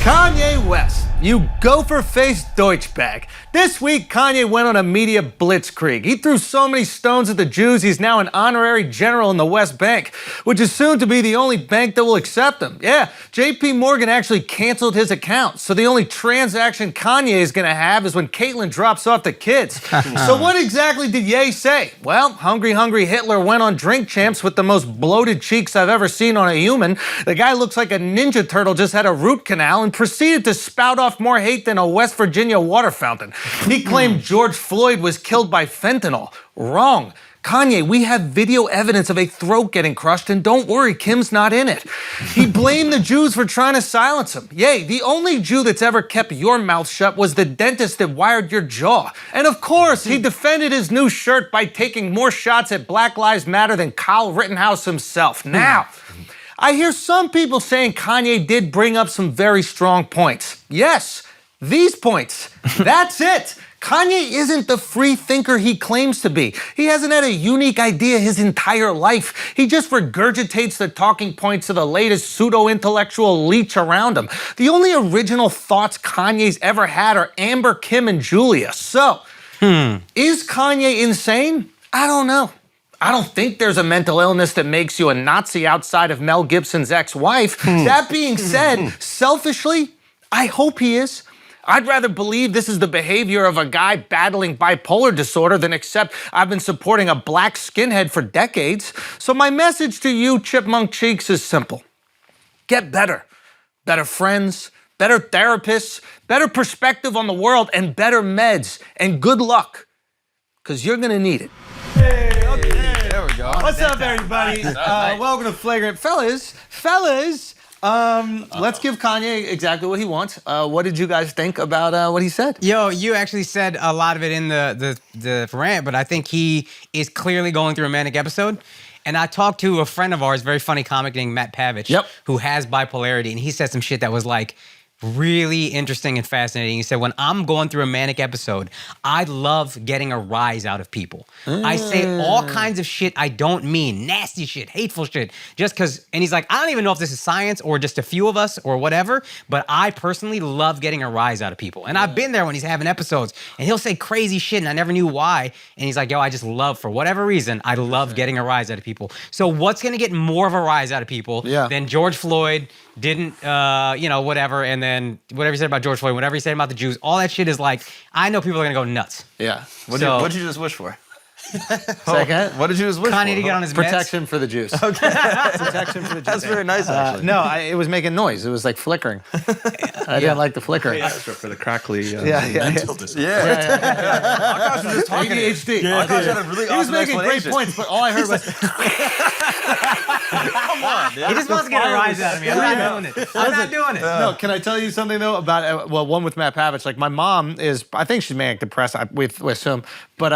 Kanye West, you gopher-faced Deutschbag. This week, Kanye went on a media blitzkrieg. He threw so many stones at the Jews, he's now an honorary general in the West Bank, which is soon to be the only bank that will accept him. Yeah, JP Morgan actually canceled his account, so the only transaction Kanye is gonna have is when Caitlyn drops off the kids. So what exactly did Ye say? Well, Hungry Hitler went on Drink Champs with the most bloated cheeks I've ever seen on a human. The guy looks like a Ninja Turtle just had a root canal and proceeded to spout off more hate than a West Virginia water fountain. He claimed George Floyd was killed by fentanyl. Wrong. Kanye, we have video evidence of a throat getting crushed, and don't worry, Kim's not in it. He blamed the Jews for trying to silence him. Yay, the only Jew that's ever kept your mouth shut was the dentist that wired your jaw. And of course, he defended his new shirt by taking more shots at Black Lives Matter than Kyle Rittenhouse himself. Now, I hear some people saying Kanye did bring up some very strong points. Yes, these points. That's it. Kanye isn't the free thinker he claims to be. He hasn't had a unique idea his entire life. He just regurgitates the talking points of the latest pseudo-intellectual leech around him. The only original thoughts Kanye's ever had are Amber, Kim, and Julia. So, is Kanye insane? I don't know. I don't think there's a mental illness that makes you a Nazi outside of Mel Gibson's ex-wife. That being said, selfishly, I hope he is. I'd rather believe this is the behavior of a guy battling bipolar disorder than accept I've been supporting a black skinhead for decades. So my message to you, Chipmunk Cheeks, is simple. Get better. Better friends, better therapists, better perspective on the world, and better meds. And good luck, because you're gonna need it. Hey, okay. There we go. What's up, everybody? Welcome to Flagrant. Fellas, let's give Kanye exactly what he wants. What did you guys think about what he said? Yo, you actually said a lot of it in the rant, but I think he is clearly going through a manic episode. And I talked to a friend of ours, very funny comic named Matt Pavich, who has bipolarity, and he said some shit that was like really interesting and fascinating. He said, when I'm going through a manic episode, I love getting a rise out of people. I say all kinds of shit I don't mean, nasty shit, hateful shit, just because, and he's like, I don't even know if this is science or just a few of us or whatever, but I personally love getting a rise out of people. And I've been there when he's having episodes, and he'll say crazy shit, and I never knew why. And he's like, yo, I just love, for whatever reason, I love getting a rise out of people. So what's going to get more of a rise out of people than George Floyd didn't, whatever, and then whatever he said about George Floyd, whatever he said about the Jews, all that shit is like, I know people are gonna go nuts. Yeah. What did you just wish for? Second? What did you just wish Kanye for? to get on his Protection for the Jews. Okay. Protection for the Jews. That's very nice, actually. No, it was making noise. It was like flickering. I didn't like the flickering. Extra for the crackly mental disorder. I thought you were just talking. ADHD. I thought you had a really He was awesome making great explanation. points, but all I heard was... Come on, dude. He just wants to get a rise out of me. I'm not doing it. I'm not doing it. No, can I tell you something, though, about, one with Matt Pavich. Like, my mom is, I think she's manic depressed, we assume. But,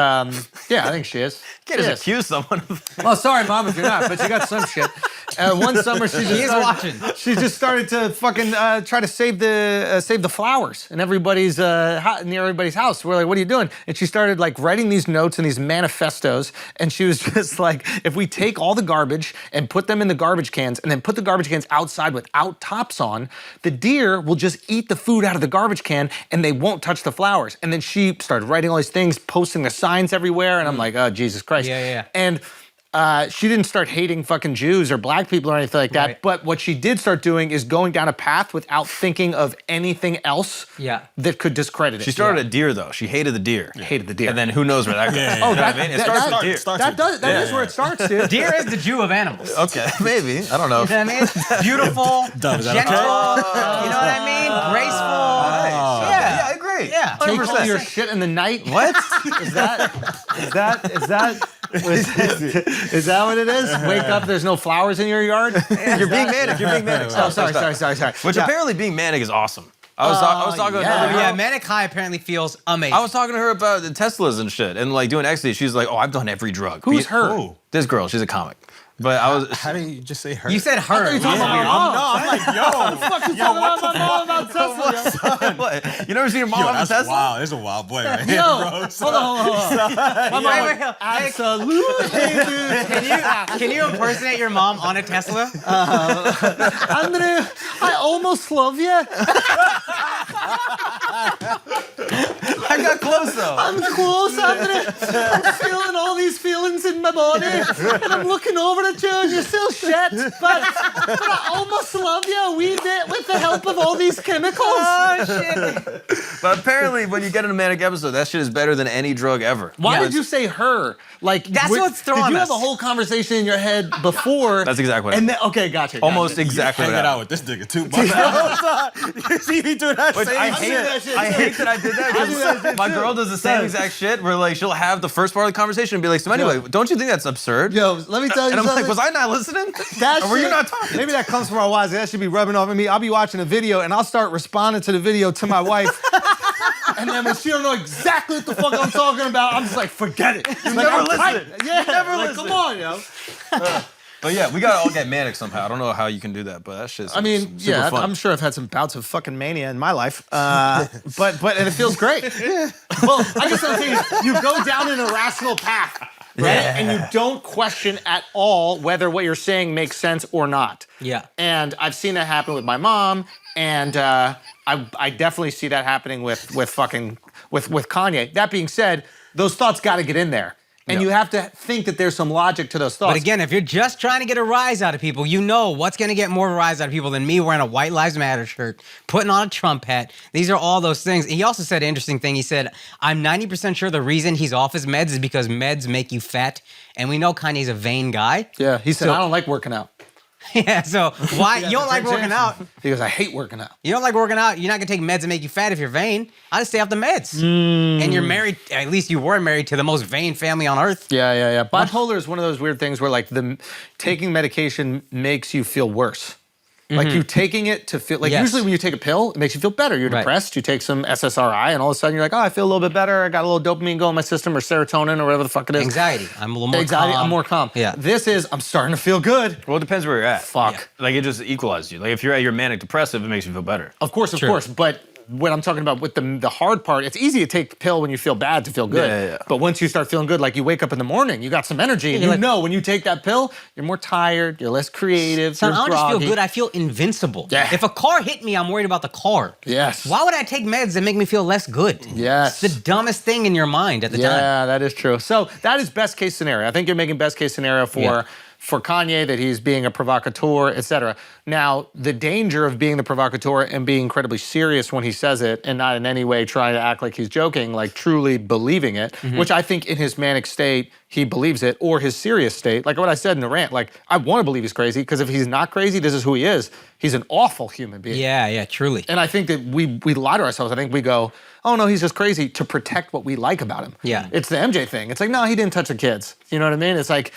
yeah, I think she is. You can't just accuse someone of... Well, sorry, Mom, if you're not, but you got some shit. One summer, she just started to fucking try to save the flowers in everybody's near everybody's house. We're like, what are you doing? And she started like writing these notes and these manifestos, and she was just like, if we take all the garbage and put them in the garbage cans, and then put the garbage cans outside without tops on, the deer will just eat the food out of the garbage can, and they won't touch the flowers. And then she started writing all these things, posting the signs everywhere, and I'm like, oh, Jesus Christ. Yeah. And she didn't start hating fucking Jews or black people or anything like that, Right. but what she did start doing is going down a path without thinking of anything else that could discredit it. She started a deer, though. She hated the deer. Hated the deer. And then who knows where that goes. Yeah. You know what I mean? It starts with deer. That is where it starts, dude. Deer is the Jew of animals. Okay, maybe. I don't know. You know what I mean? Beautiful, gentle, you know what I mean? Graceful. Yeah, I agree. Yeah. Take 100%. all your shit in the night. What? Is that what it is? Wake up, there's no flowers in your yard? You're being manic. You're being manic. Oh, sorry. Which apparently being manic is awesome. I was talking to another girl. Yeah, manic high apparently feels amazing. I was talking to her about the Teslas and shit and like doing ecstasy. She's like, oh, I've done every drug. Who's her? Who? This girl, she's a comic. But I was. How did you just say her? You said her. you talking about my mom. No, I'm like, yo. What the fuck you talking about my mom about Tesla? What? You never seen your mom Yo, have a that's Tesla? wild. There's a wild boy right here, Yo, bro. hold on. My mom went, absolutely, dude. Can you impersonate your mom on a Tesla? Andre, I almost love you. I got close though. I'm close, Andre. I'm feeling all these feelings in my body, and I'm looking over at you, and you're still shit. But I almost love you a wee bit with the help of all these chemicals. Oh, shit. But apparently, when you get in a manic episode, that shit is better than any drug ever. Why Yeah. did you say her? Like That's what's throwing Did you us. have a whole conversation in your head before? That's exactly what And then, okay, gotcha. Almost exactly what Hanging out happened. with this nigga too. You see me do that Which same I shit? hate, that shit I too. hate that I did that. I do that 'cause shit My too. girl does the same exact shit where like she'll have the first part of the conversation and be like, so anyway, don't you think that's absurd? Yo, let me tell you And I'm something. like, was I not listening? That Or were you shit- not talking? Maybe that comes from our wives. That should be rubbing off on me. I'll be watching a video and I'll start responding to the video to my wife. And then when she don't know exactly what the fuck I'm talking about, I'm just like, forget it. You never listen. Yeah, never like, listen. come on, yo. But yeah, we gotta all get manic somehow. I don't know how you can do that, but that shit's I mean, super yeah, fun. I'm sure I've had some bouts of fucking mania in my life, but and it feels great. Well, I guess what I'm saying is you go down an irrational path, right? Yeah. And you don't question at all whether what you're saying makes sense or not. Yeah. And I've seen that happen with my mom, and I definitely see that happening with Kanye. That being said, those thoughts got to get in there. And you have to think that there's some logic to those thoughts. But again, if you're just trying to get a rise out of people, you know what's going to get more rise out of people than me wearing a White Lives Matter shirt, putting on a Trump hat. These are all those things. He also said an interesting thing. He said, I'm 90% sure the reason he's off his meds is because meds make you fat. And we know Kanye's a vain guy. Yeah, he said, So- I don't like working out. Yeah, so why you don't like working out? He goes, I hate working out. You don't like working out. You're not gonna take meds and make you fat if you're vain. I just stay off the meds. And you're married. At least you were married to the most vain family on earth. Yeah. Bipolar is one of those weird things where like taking medication makes you feel worse. Like you taking it to feel like Yes. usually when you take a pill, it makes you feel better. You're Right. depressed, you take some SSRI, and all of a sudden you're like, oh, I feel a little bit better. I got a little dopamine going in my system or serotonin or whatever the fuck it is. Anxiety. I'm a little more Anxiety, calm. I'm more calm. Yeah. This is, I'm starting to feel good. Well, it depends where you're at. Fuck. Like it just equalizes you. Like if you're at your manic depressive, it makes you feel better. Of course. But what I'm talking about with the hard part, it's easy to take the pill when you feel bad to feel good. Yeah. But once you start feeling good, like you wake up in the morning, you got some energy, and you're you like- know when you take that pill, you're more tired, you're less creative, Son, you're I don't just feel groggy. good. I feel invincible. Yeah. If a car hit me, I'm worried about the car. Yes. Why would I take meds that make me feel less good? Yes. It's the dumbest thing in your mind at the time. Yeah, that is true. So that is best case scenario. I think you're making best case scenario for Kanye, that he's being a provocateur, etc. Now, the danger of being the provocateur and being incredibly serious when he says it and not in any way trying to act like he's joking, like truly believing it, which I think in his manic state, he believes it, or his serious state, like what I said in the rant, like I want to believe he's crazy, because if he's not crazy, this is who he is. He's an awful human being. Yeah, truly. And I think that we lie to ourselves. I think we go, oh no, he's just crazy, to protect what we like about him. Yeah. It's the MJ thing. It's like, no, he didn't touch the kids. You know what I mean? It's like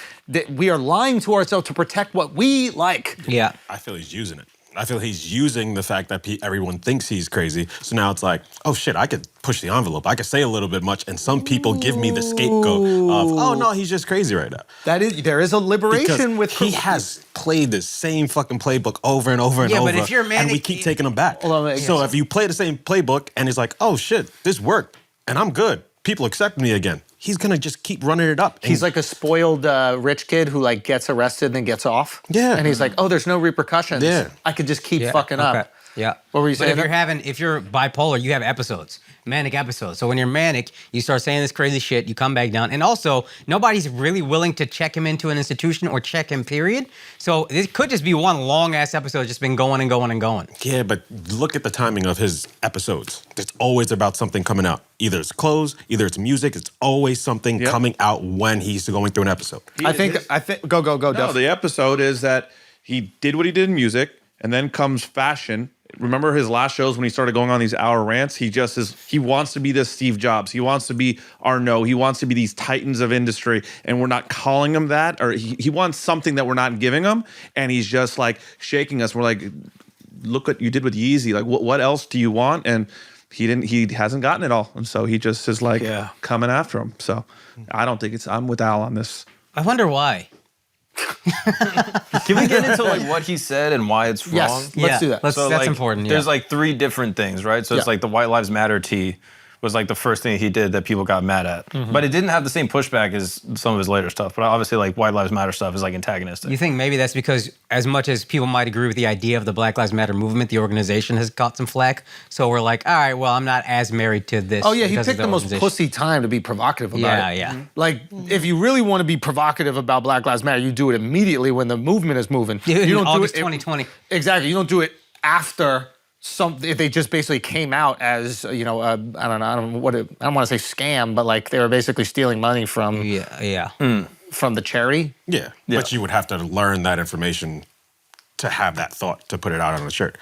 we are lying to ourselves to protect what we like. Yeah. I feel he's using it. I feel he's using the fact that everyone thinks he's crazy. So now it's like, oh shit, I could push the envelope. I could say a little bit much, and some people give me the scapegoat of, oh no, he's just crazy right now. There is a liberation Because with he has played the same fucking playbook over and over and Yeah, over. but if you're and we manic- keep taking him back. Hold on, So if you play the same playbook and it's like, oh shit, this worked and I'm good, people accept me again, he's gonna just keep running it up. He's like a spoiled rich kid who like gets arrested and then gets off. Yeah. And he's like, oh, there's no repercussions. Yeah. I could just keep Yeah, fucking okay. up. Yeah. What were you saying? But if you're bipolar, you have episodes, manic episodes. So when you're manic, you start saying this crazy shit, you come back down. And also, nobody's really willing to check him into an institution or check him, period. So it could just be one long ass episode just been going and going and going. Yeah, but look at the timing of his episodes. It's always about something coming out. Either it's clothes, either it's music. It's always something coming out when he's going through an episode. I think go, No, Duff. the episode is that he did what he did in music, and then comes fashion. Remember his last shows when he started going on these hour rants? He wants to be this Steve Jobs. He wants to be Arnaud. He wants to be these titans of industry, and we're not calling him that. Or he wants something that we're not giving him, and he's just like shaking us. We're like, look what you did with Yeezy. Like, what else do you want? And he hasn't gotten it all, and so he just is like coming after him. So I don't think I'm with Al on this. I wonder why. Can we get into like what he said and why it's wrong? Yes, let's do that. That's like, important. There's Yeah. like 3 different things, right? So it's Yeah. like the White Lives Matter tee was like the first thing he did that people got mad at. Mm-hmm. But it didn't have the same pushback as some of his later stuff. But obviously like White Lives Matter stuff is like antagonistic. You think maybe that's because as much as people might agree with the idea of the Black Lives Matter movement, the organization has got some flack. So we're like, all right, well, I'm not as married to this. Oh yeah, he because of picked the most organization. pussy time to be provocative about Yeah, it. yeah. Like, if you really want to be provocative about Black Lives Matter, you do it immediately when the movement is moving. In You don't August do it 2020. Exactly. You don't do it after if they just basically came out as I don't want to say scam, but like they were basically stealing money from Yeah. from the charity. Yeah, but you would have to learn that information to have that thought to put it out on a shirt.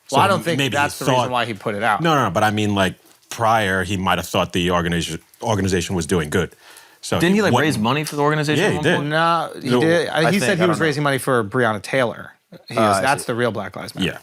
Well, So I don't think maybe that's he the reason thought- why he put it out. No, but I mean, like prior, he might have thought the organization was doing good. So Didn't he like wouldn't- raise money for the organization? Yeah, at he one did. point? No, he No, did. I He think, said I he was don't know. raising money for Breonna Taylor. I That's see. the real Black Lives Matter. Yeah.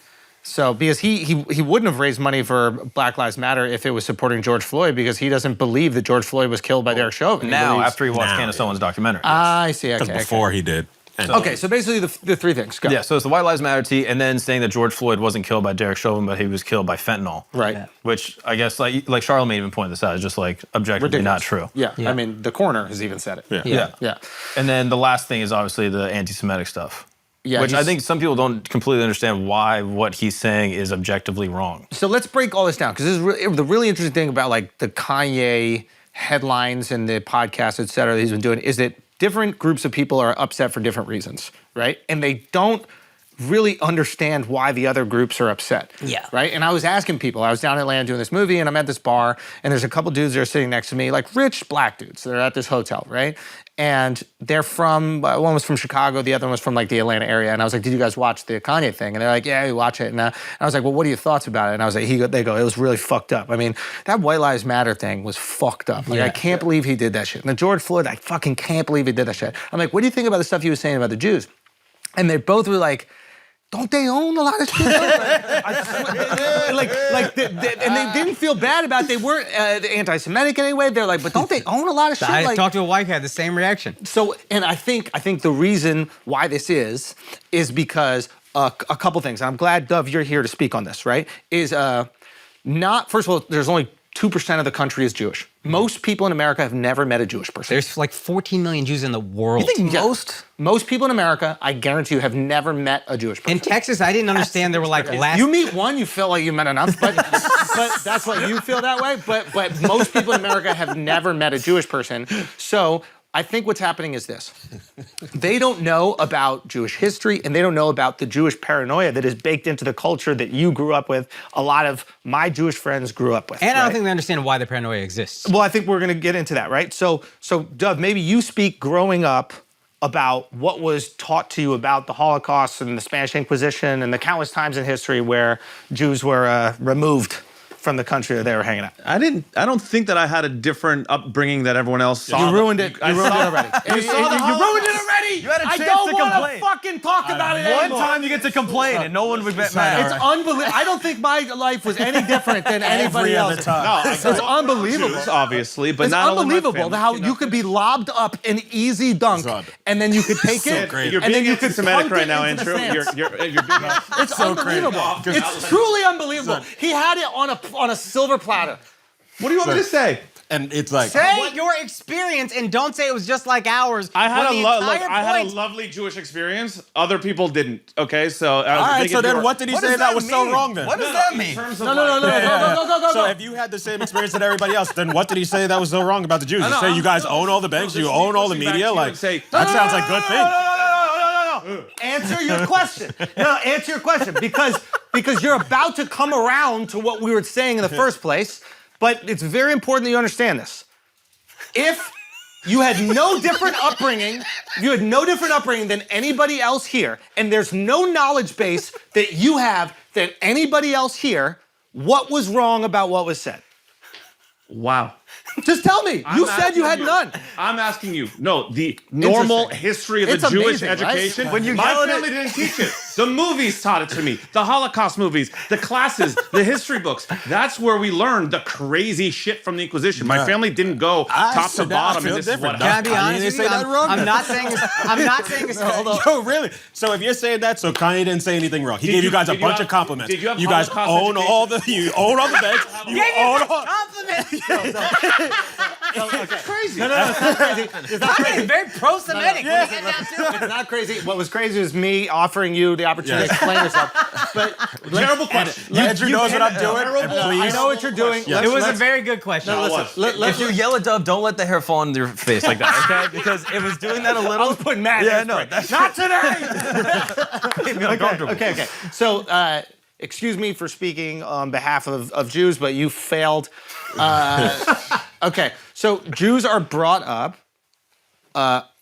So because he wouldn't have raised money for Black Lives Matter if it was supporting George Floyd, because he doesn't believe that George Floyd was killed by Derek Chauvin. He Now, believes- after he watched Now, Candace yeah. Owens' documentary. I see. Because Okay. before he did. And Okay. So basically the 3 things. Go. Yeah, so it's the White Lives Matter tee, and then saying that George Floyd wasn't killed by Derek Chauvin, but he was killed by fentanyl. Right. Yeah. Which I guess, like Charlamagne even pointed this out, is just like objectively not true. Yeah. Yeah. I mean, the coroner has even said it. Yeah. Yeah. Yeah. And then the last thing is obviously the anti-Semitic stuff. Yeah, Which I he's- think some people don't completely understand why what he's saying is objectively wrong. So let's break all this down, because this is the really interesting thing about like the Kanye headlines and the podcast, et cetera, that he's been doing, is that different groups of people are upset for different reasons, right? And they don't really understand why the other groups are upset. Yeah. Right? And I was asking people, I was down in Atlanta doing this movie, and I'm at this bar, and there's a couple dudes that are sitting next to me, like rich black dudes. They're at this hotel, right? And they're from, one was from Chicago, the other one was from like the Atlanta area. And I was like, did you guys watch the Kanye thing? And they're like, yeah, we watch it. And I was like, well, what are your thoughts about it? And I was like, they go, it was really fucked up. I mean, that White Lives Matter thing was fucked up. Like, I can't believe he did that shit. And the George Floyd, I fucking can't believe he did that shit. I'm like, what do you think about the stuff he was saying about the Jews? And they both were like, don't they own a lot of shit? And they didn't feel bad about it. They weren't anti-Semitic in any way. They're like, but don't they own a lot of shit? I Like, talked to a white guy, the same reaction. so, and I think the reason why this is because a couple things. And I'm glad, Dov, you're here to speak on this, right? Is not, first of all, there's only 2% of the country is Jewish. Most people in America have never met a Jewish person. There's like 14 million Jews in the world. Yeah. Most people in America, I guarantee you, have never met a Jewish person. In Texas, I didn't understand there were like last. You meet one, you feel like you met enough, but that's what you feel that way. But most people in America have never met a Jewish person. So I think what's happening is this. They don't know about Jewish history, and they don't know about the Jewish paranoia that is baked into the culture that you grew up with, a lot of my Jewish friends grew up with. And I right? don't think they understand why the paranoia exists. Well, I think we're going to get into that, right? So Dov, maybe you speak growing up about what was taught to you about the Holocaust and the Spanish Inquisition and the countless times in history where Jews were removed from the country that they were hanging out. I don't think that I had a different upbringing that everyone else saw. You ruined it. You ruined it already. You ruined it already. You had a I chance don't to want complain. fucking talk about it One anymore. time you get to complain and no one would get mad. It's unbelievable. I don't think my life was any different than anybody else. No, It's unbelievable. Jews, obviously, but It's not only my unbelievable family. how you could be lobbed up an easy dunk, and then you could take it, great. You're and then being you could anti-Semitic punt right it now, into the Andrew. stands. You're being. It's unbelievable. It's truly unbelievable. He had it on a silver platter. What do you want me to say? And it's like, Say your experience and don't say it was just like ours. I had when a the entire I had a point- lovely Jewish experience. Other people didn't. Okay, so I was all right, thinking so if you then were- what did he What say does that that was so mean? wrong then? What does that mean? In terms of No, go. So if you had the same experience that everybody else, then what did he say that was so wrong about the Jews? You say you guys own all the banks, you own all the media? Like, that sounds like a good thing. No. Answer your question. Answer your question because you're about to come around to what we were saying in the first place. But it's very important that you understand this. If you had no different upbringing, than anybody else here, and there's no knowledge base that you have than anybody else here, what was wrong about what was said? Wow. Just tell me. You said you had none. I'm asking you. No, the normal Interesting. history of the It's Jewish amazing, right? education. When you My yell at family didn't teach it. The movies taught it to me. The Holocaust movies, the classes, the history books. That's where we learned the crazy shit from the Inquisition. My family didn't go top to bottom, and this is what Can I be Kanye honest didn't with say you? that wrong. I'm not saying it's Yo, really? So if you're saying that, so Kanye didn't say anything wrong. He gave you guys a bunch of compliments. Did you have guys Holocaust own education? all the you own all the beds. You own all. compliments. crazy. No, it's not crazy. It's not Kanye crazy. is very pro-Semitic. It's not crazy. What was crazy is me offering you the opportunity to explain yourself. But Terrible question. Andrew knows what I'm doing. And I please. know what you're doing. Yeah. It was a very good question. If you yell at Dove, don't let the hair fall on your face like that, okay? Because it was doing that a little. I was putting mad. Yeah, no, that's not today. made me uncomfortable. Okay. So, excuse me for speaking on behalf of Jews, but you failed. Okay, so Jews are brought up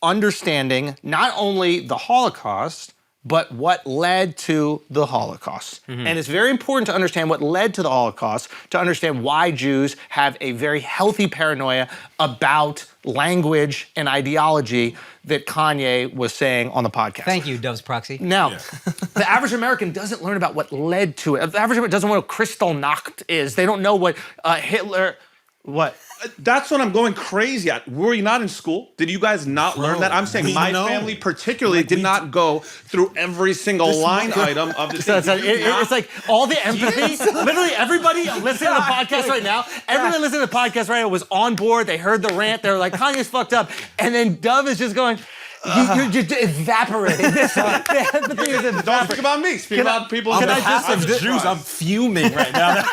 understanding not only the Holocaust, but what led to the Holocaust. And it's very important to understand what led to the Holocaust, to understand why Jews have a very healthy paranoia about language and ideology that Kanye was saying on the podcast. Thank you, Dove's proxy. Now, the average American doesn't learn about what led to it. The average American doesn't know what Kristallnacht is. They don't know what Hitler... What? That's what I'm going crazy at. Were you not in school? Did you guys not learn that? I'm saying we my know. family particularly did not go through every single line item of the So it's like all the empathy. Literally everybody listening to the podcast right now, everyone listening to the podcast right now was on board. They heard the rant. They were like, Kanye's fucked up. And then Dove is just going, you're just evaporating. The empathy is Don't evaporating. speak about me. Speak about people. On Can I behalf just- of Jews, I'm fuming right now.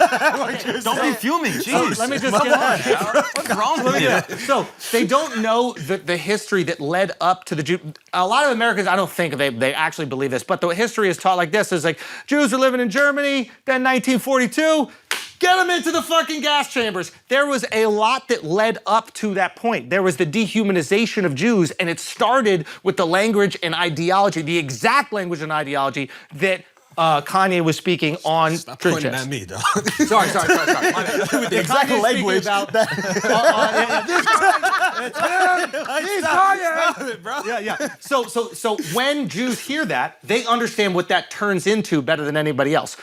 Don't be fuming. Jeez. Let me just get on. What's wrong with you? So they don't know the history that led up to the Jew. A lot of Americans, I don't think they actually believe this, but the history is taught like this: is like Jews were living in Germany, then 1942. Get them into the fucking gas chambers. There was a lot that led up to that point. There was the dehumanization of Jews, and it started with the language and ideology, the exact language and ideology that Kanye was speaking on Stop pointing Church. at me, dog. Sorry. My bad. With the exact Kanye's speaking language. about, this guy, it's him. He's Kanye. bro. Yeah. So when Jews hear that, they understand what that turns into better than anybody else.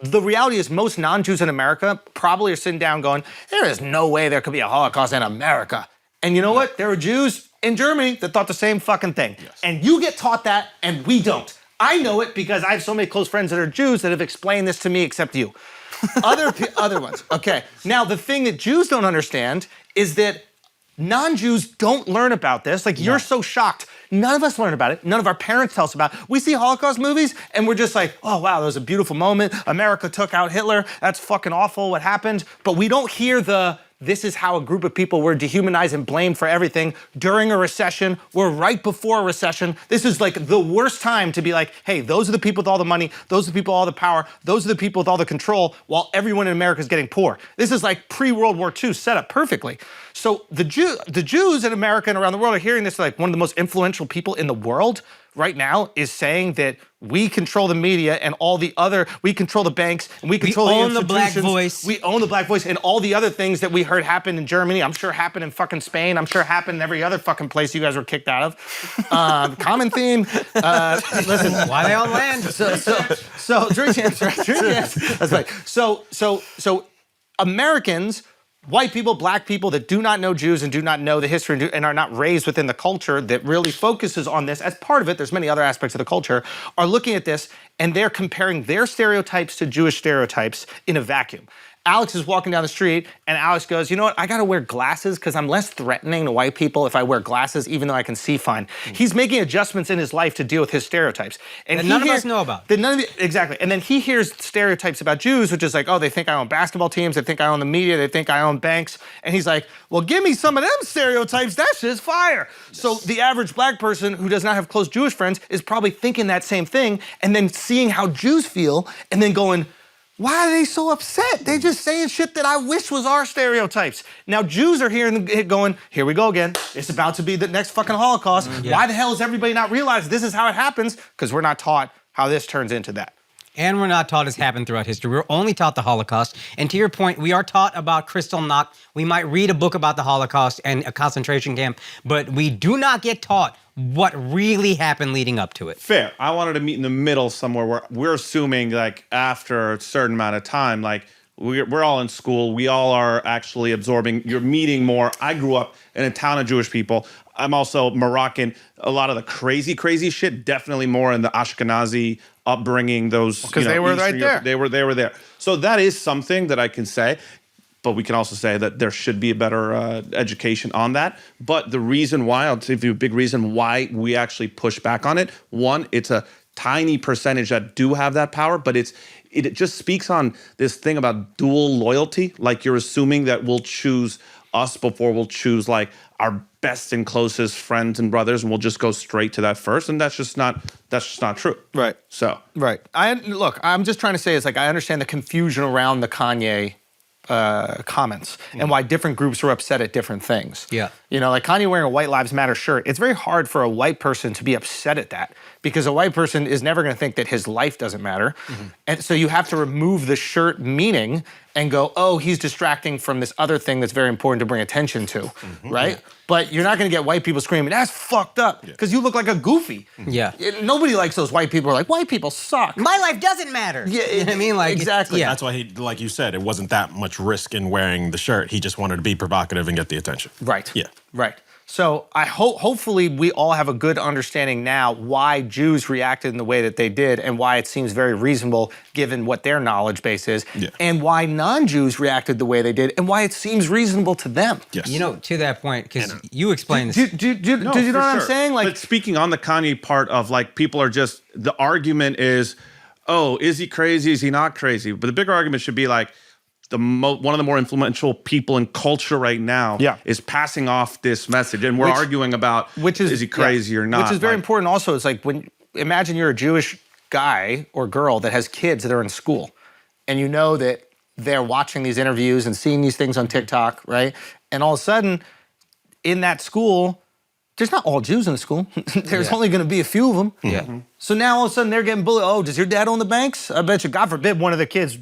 The reality is most non-Jews in America probably are sitting down going, there is no way there could be a Holocaust in America. And you know what? There were Jews in Germany that thought the same fucking thing. Yes. And you get taught that and we don't. I know it because I have so many close friends that are Jews that have explained this to me except you. Other ones. Okay. Now, the thing that Jews don't understand is that non-Jews don't learn about this. Like, you're so shocked. None of us learn about it. None of our parents tell us about it. We see Holocaust movies, and we're just like, oh, wow, that was a beautiful moment. America took out Hitler. That's fucking awful what happened. But we don't hear this is how a group of people were dehumanized and blamed for everything during a recession. We're right before a recession. This is like the worst time to be like, hey, those are the people with all the money. Those are the people with all the power. Those are the people with all the control while everyone in America is getting poor. This is like pre-World War II set up perfectly. So the Jews in America and around the world are hearing this, like one of the most influential people in the world right now is saying that we control the media and all the other, we control the banks and we control the institutions. We own the black voice. We own the black voice and all the other things that we heard happen in Germany. I'm sure happened in fucking Spain. I'm sure happened in every other fucking place you guys were kicked out of. Common theme. Listen. Why they on land? So drink champs, right? Drink champs. That's right. So Americans, white people, black people that do not know Jews and do not know the history and are not raised within the culture that really focuses on this as part of it, there's many other aspects of the culture, are looking at this and they're comparing their stereotypes to Jewish stereotypes in a vacuum. Alex is walking down the street and Alex goes, you know what, I gotta wear glasses because I'm less threatening to white people if I wear glasses even though I can see fine. He's making adjustments in his life to deal with his stereotypes. And none of us know about. Exactly. And then he hears stereotypes about Jews, which is like, oh, they think I own basketball teams, they think I own the media, they think I own banks. And he's like, well, give me some of them stereotypes, that shit's fire. Yes. So the average black person who does not have close Jewish friends is probably thinking that same thing and then seeing how Jews feel and then going, why are they so upset? They're just saying shit that I wish was our stereotypes. Now Jews are hearing it going, here we go again. It's about to be the next fucking Holocaust. Yeah. Why the hell is everybody not realizing this is how it happens? Because we're not taught how this turns into that. And we're not taught it's happened throughout history. We're only taught the Holocaust. And to your point, we are taught about Kristallnacht. We might read a book about the Holocaust and a concentration camp, but we do not get taught what really happened leading up to it. Fair. I wanted to meet in the middle somewhere where we're assuming like after a certain amount of time, like we're all in school. We all are actually absorbing. You're meeting more. I grew up in a town of Jewish people. I'm also Moroccan. A lot of the crazy shit, definitely more in the Ashkenazi upbringing. Those because they were right there. They were there. So that is something that I can say. But we can also say that there should be a better education on that. But the reason why, I'll give you a big reason why we actually push back on it. One, it's a tiny percentage that do have that power, but it just speaks on this thing about dual loyalty. Like you're assuming that we'll choose us before we'll choose like our best and closest friends and brothers, and we'll just go straight to that first. And that's just not true. Right. So. Right. I'm just trying to say is like I understand the confusion around the Kanye comments and why different groups are upset at different things. Yeah. You know, like Kanye wearing a White Lives Matter shirt, it's very hard for a white person to be upset at that because a white person is never going to think that his life doesn't matter. And so you have to remove the shirt meaning and go, oh, he's distracting from this other thing that's very important to bring attention to, right? Yeah. But you're not going to get white people screaming, that's fucked up, because you look like a goofy. Yeah. Nobody likes those white people who are like, white people suck. My life doesn't matter. Yeah, you know what I mean? Like, exactly. Yeah. That's why he, like you said, it wasn't that much risk in wearing the shirt. He just wanted to be provocative and get the attention. Right. Yeah. Right. So I hopefully we all have a good understanding now why Jews reacted in the way that they did and why it seems very reasonable given what their knowledge base is, and why non-Jews reacted the way they did and why it seems reasonable to them. Yes. You know, to that point, because you explained Do this. you know what I'm saying? Like, but speaking on the Kanye part of like people are just, the argument is, oh, is he crazy? Is he not crazy? But the bigger argument should be like, one of the more influential people in culture right now is passing off this message, and we're arguing about is he crazy or not? Which is very important. Also, it's like imagine you're a Jewish guy or girl that has kids that are in school, and you know that they're watching these interviews and seeing these things on TikTok, right? And all of a sudden, in that school, there's not all Jews in the school. There's only going to be a few of them. Yeah. So now all of a sudden they're getting bullied. Oh, does your dad own the banks? I bet you, God forbid, one of the kids.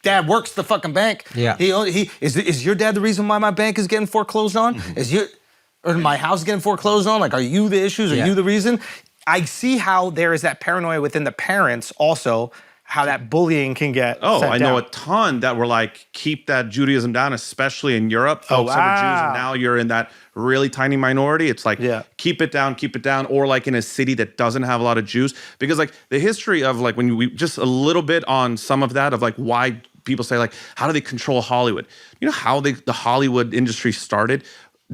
Dad works the fucking bank. Yeah. Is your dad the reason why my bank is getting foreclosed on? Or my house getting foreclosed on? Like, are you the issues? Are you the reason? I see how there is that paranoia within the parents also, how that bullying can get sent I know down. a ton that were like, keep that Judaism down, especially in Europe. Folks that were Jews, and now you're in that really tiny minority. It's like, keep it down. Or like in a city that doesn't have a lot of Jews. Because like the history of like, when we just a little bit on some of that of like why people say like, how do they control Hollywood? You know how the Hollywood industry started?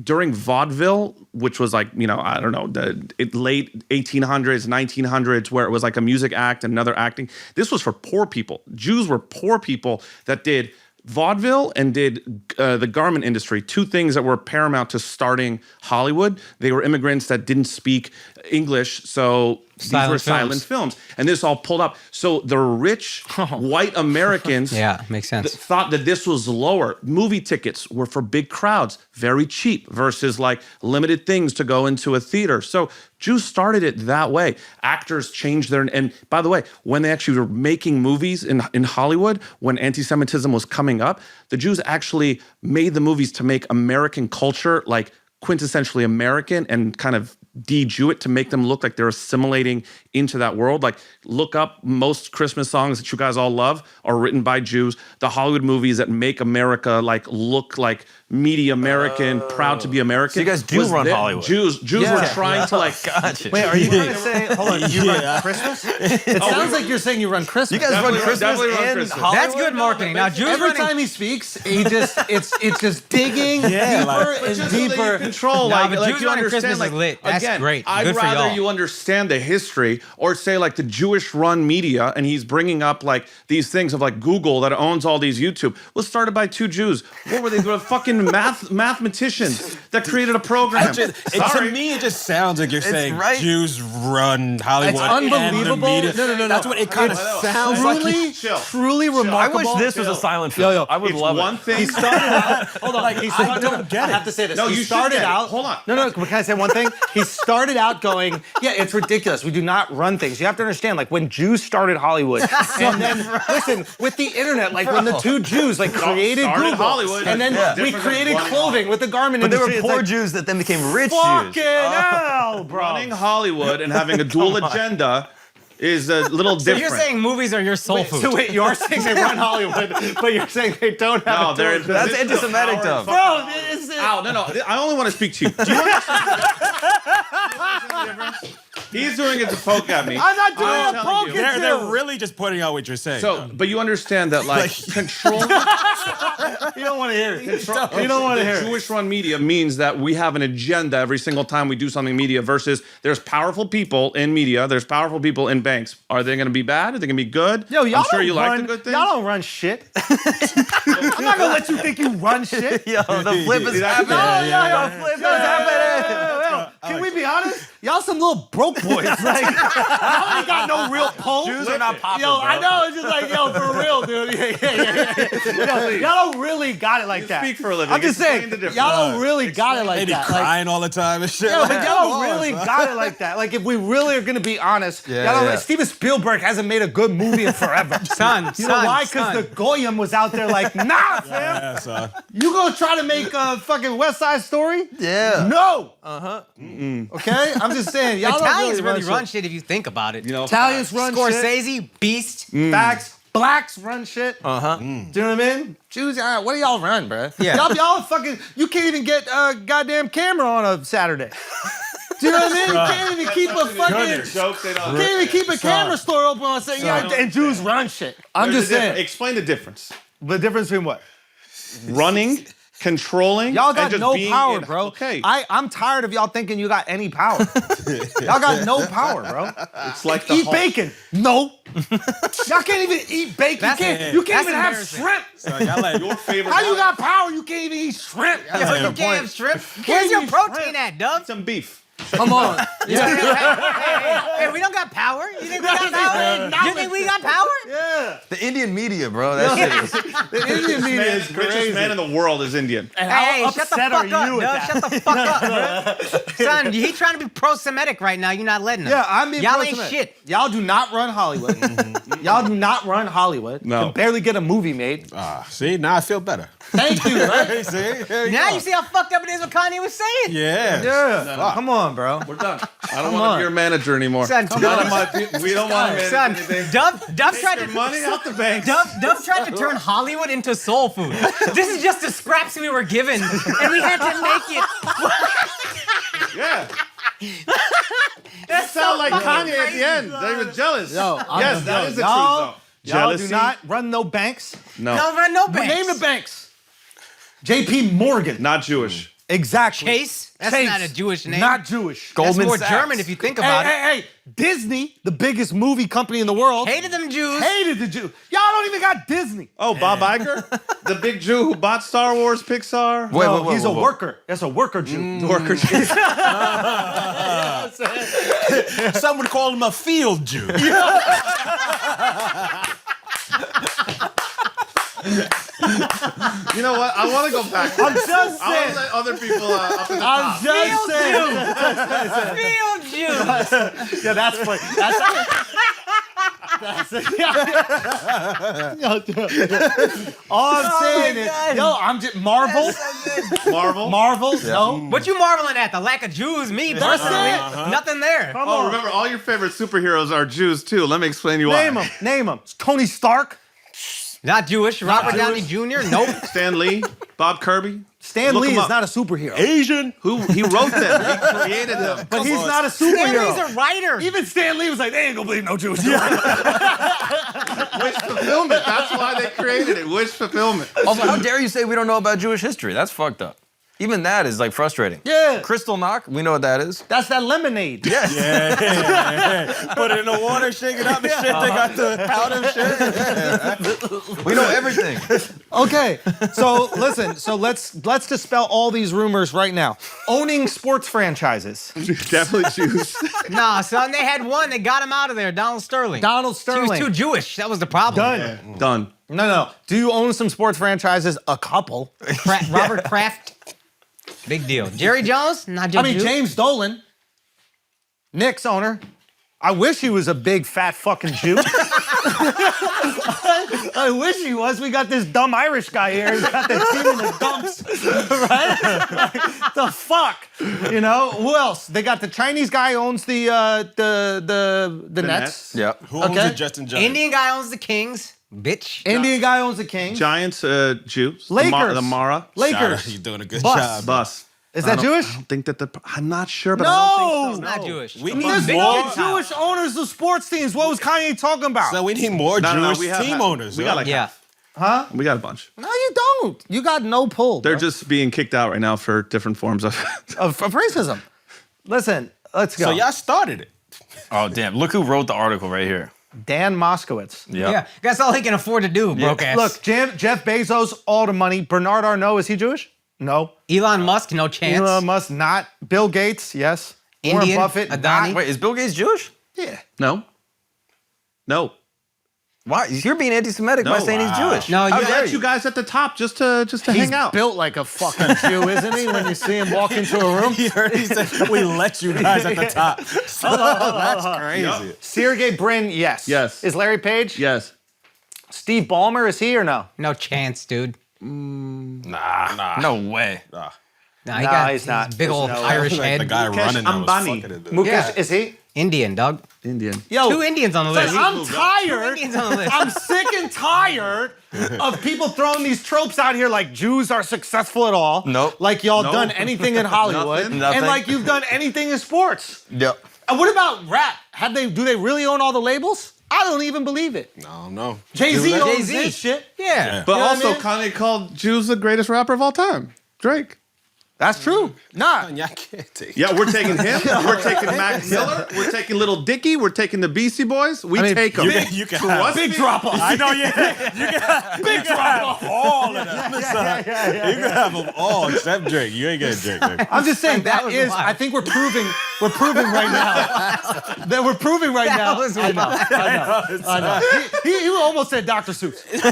During vaudeville, which was like, you know, I don't know, the late 1800s, 1900s, where it was like a music act and another acting. This was for poor people. Jews were poor people that did vaudeville and did the garment industry, two things that were paramount to starting Hollywood. They were immigrants that didn't speak English, so these were silent films. And this all pulled up. So the rich white Americans makes sense. Thought that this was lower. Movie tickets were for big crowds, very cheap, versus like limited things to go into a theater. So Jews started it that way. Actors changed their, and by the way, when they actually were making movies in Hollywood, when anti-Semitism was coming up, the Jews actually made the movies to make American culture like quintessentially American and kind of de-Jew it to make them look like they're assimilating into that world. Like, look up most Christmas songs that you guys all love are written by Jews. The Hollywood movies that make America like look like meaty American, proud to be American. So you guys do run Hollywood. Jews were trying to like. Gotcha. Wait, are you trying to say? Hold on, you run Christmas? It sounds like you're saying you run Christmas. You guys run Christmas definitely run and Christmas. Hollywood? That's good marketing. Now, Jews Every running. time he speaks, he just it's just digging deeper and Just so that deeper. you control, Nah, like, but like Jews you running understand, Christmas like, is lit. That's again, great. I'd Good for rather y'all. you understand the history, or say like the Jewish-run media, and he's bringing up like these things of like Google that owns all these YouTube was started by two Jews. What were they? They were fucking mathematicians that created a program. To me, it just sounds like you're saying right. Jews run Hollywood. It's unbelievable. And the media. No. That's what it kind of sounds like. Truly I remarkable. wish this was a silent film. I would It's love one it. thing. He started out. Hold on. I don't get I it. have to say this. No, he you should started get it. out. Hold on. No. Can I say one thing? He started out going, yeah, it's ridiculous. We do not run things. You have to understand, like when Jews started Hollywood, and then listen, with the internet, like when the two Jews like created Started Google, Hollywood. and then Yeah. we Different than created running clothing with the garment But they industry. were It's poor like, Jews that then became rich fucking Jews. hell, bro. Running Hollywood and having a dual agenda is a little So different. you're saying movies are your soul food? So wait, you are saying they run Hollywood, but you're saying they don't have No, a they're dual- That's anti-Semitic stuff. Bro, this is Ow, no. I only want to speak to you. Do you understand the difference? He's doing it to poke at me. I'm not doing I'm a telling poke you. at They're really just pointing out what you're saying. So, but you understand that, like, controlling You don't want to hear it. You don't want to hear it. Jewish-run media means that we have an agenda every single time we do something media versus there's powerful people in media, there's powerful people in banks. Are they going to be bad? Are they going to be good? Yo, y'all I'm sure don't you run, like the good things. Y'all don't run shit. I'm not gonna let you think you run shit. Yo, the flip is happening. Flip is happening. Can we be honest? Y'all some little broke boys. Like, y'all ain't got no real pull. Jews are not popping, Yo, bro. I know. It's just like, yo, for real, dude. Yeah. Yo, y'all don't really got it like that. speak for a living. I'm just Explain saying, the difference. y'all don't really got it like and he that. Like, crying all the time and shit. yeah, Like, but y'all come don't on, really son. got it like that. Like, if we really are gonna be honest, y'all don't. yeah. Steven Spielberg hasn't made a good movie in forever. Son, You know why? Because the Goyim was out there like, nah, fam. Yeah, son. You gonna try to make a fucking West Side Story? Yeah. No. Okay? I'm just saying, y'all Italians don't really run shit if you think about it. You know, Italians run shit. Scorsese, beast. Facts. Blacks run shit. Do you know what I mean? Jews, what do y'all run, bro? Yeah. Y'all fucking, you can't even get a goddamn camera on a Saturday. Do you know what I mean? You can't even keep a fucking, joke they don't. can't even keep a camera store open on say, yeah, and Jews run shit. I'm just saying. Explain the difference. The difference between what? Running, controlling, Y'all and got just no being power, in- bro. Okay. I'm tired of y'all thinking you got any power. Y'all got no power, bro. It's like the Eat whole- bacon. No. Y'all can't even eat bacon. You can't even have embarrassing. shrimp. So y'all like, Your favorite. How you got power? You can't even eat shrimp. Yo, you can't have shrimp. Where's your protein at, Dub? some beef? Come on. Hey, we don't got power. You think we got power? You think we got power? Yeah. The Indian media, bro. That shit is. The Indian media is Richest crazy. man in the world is Indian. And Hey, how shut the upset fuck are up, you Dub. at that? Shut the fuck up, bro. Son, he trying to be pro-Semitic right now. You're not letting him. Yeah, I'm being Y'all ain't pro-Semitic. shit. Y'all do not run Hollywood. Y'all do not run Hollywood. No. Can barely get a movie made. see, now I feel better. Thank you, right? See? There Now go. you see how fucked up it is what Kanye was saying. Yeah. Yeah. Come on, bro. We're done. I don't Come want on. to be your manager anymore. Son, None of my people. We don't want to manage Son, anything. Dub tried Your to money out the bank. Dub tried to turn Hollywood into soul food. This is just the scraps we were given, and we had to make it. Yeah. That's Sound like fucking Kanye at crazy. the end. They were jealous. Yes, that is the truth, y'all, though. y'all Jealousy? do not run no banks. No. Don't run no banks. Name the banks. J.P. Morgan. Not Jewish. Exactly. Chase? That's Chase. not a Jewish name. Not Jewish. That's Goldman more Sachs. German if you think about it. Hey, Disney, the biggest movie company in the world, Hated them Jews. hated the Jews. Y'all don't even got Disney. Oh, Bob Iger? The big Jew who bought Star Wars, Pixar? Wait, No, wait, he's wait, a wait. worker. That's a worker Jew. Worker Jew. Some would call him a field Jew. You know what? I want to go back. I'm just I want to saying. let other people up in the I'm top. just saying. Field Jews. Yeah, that's funny. All I'm saying is, yo, I'm just Marvel. Marvel. No. What you marveling at? The lack of Jews? Me personally, nothing there. Come Oh, on. remember, all your favorite superheroes are Jews, too. Let me explain you why. Name them. Name them. Tony Stark. Not Jewish. Robert Downey Jr. Nope. Stan Lee, Bob Kirby. Stan Look Lee him is up. not a superhero. Asian. He wrote them. He created them. But he's not a Stan superhero. Lee's a writer. Even Stan Lee was like, they ain't gonna believe no Jewish. Wish fulfillment. That's why they created it. Wish fulfillment. Also, how dare you say we don't know about Jewish history? That's fucked up. Even that is like frustrating. Yeah. Crystal knock, we know what that is. That's that lemonade. Yes. Put it in the water, shake it up and shit. They got the powder shit. We know everything. Okay, so listen, so let's dispel all these rumors right now. Owning sports franchises. Definitely Jews. Nah, son, they had one. They got him out of there. Donald Sterling. Donald He was Sterling. too Jewish. That was the problem. Done. Done. No. Do you own some sports franchises? A couple. Robert Kraft. Big deal. Jerry Jones? Not I just mean, Jew. James Dolan. Knicks owner. I wish he was a big, fat fucking Jew. I wish he was. We got this dumb Irish guy here. He's got the team in the dumps. Right? Like, the fuck? You know? Who else? They got the Chinese guy owns the Nets. Yeah. Who owns the Jets and Giants? Indian guy owns the Kings. Bitch. Indian guy owns the Kings. Giants, Jews. Lakers. The Mara. Lakers. You're doing a good Bus. job. Bus. Is that Jewish? I don't think that I'm not sure, but No! I don't think so. Not Jewish. We There's need no more. Jewish owners of sports teams. What was Kanye talking about? So we need more No, Jewish we have- team owners. we got like Yeah. We got a bunch. No, you don't. You got no pull. They're bro. just being kicked out right now for different forms of. of racism. Listen, let's go. So y'all started it. Oh, damn. Look who wrote the article right here. Dan Moskowitz. Yep. Yeah. That's all he can afford to do, broke ass. Look, Jeff Bezos, all the money. Bernard Arnault, is he Jewish? No. Elon Musk, no chance. Elon Musk, not. Bill Gates, yes. Indian, Warren Buffett, Adani. not. Wait, is Bill Gates Jewish? Yeah. No. Why? You're being anti-Semitic by No, saying he's wow. Jewish. No, I you let you guys at the top just to He's hang out. built like a fucking Jew, isn't he? When you see him walk into a room. He heard he said, we let you guys at the top. So that's crazy. Sergey Brin, yes. Yes. Is Larry Page? Yes. Steve Ballmer, is he or no? No chance, dude. No way. Nah, he's not. Big old There's no- Irish Like head. the guy running that was Ambani. fucking it. Mukesh, Yeah. is he? Indian, dog. Indian. Yo, 2 Indians on the list. I'm tired. Indians on the list. I'm sick and tired of people throwing these tropes out here like Jews are successful at all. Nope. Like y'all Nope. done anything in Hollywood. Nothing. Nothing. And like you've done anything in sports. Yep. And what about rap? Do they really own all the labels? I don't even believe it. No. Jay-Z owns Jay-Z. this shit. Yeah. But You know what also, I mean? Kanye called Jews the greatest rapper of all time. Drake. That's true. Nah. Y'all can't take Yeah, we're taking him. We're taking Mac Miller. We're taking Little Dicky. We're taking the Beastie Boys. We take them. You can have Big drop off. I know, yeah. Big drop off. All of them. You can have them all except Drake. You ain't getting Drake. I'm just saying That that was is. wild. I think we're proving right now that we're proving right now. was I know. He almost said Dr. Seuss. I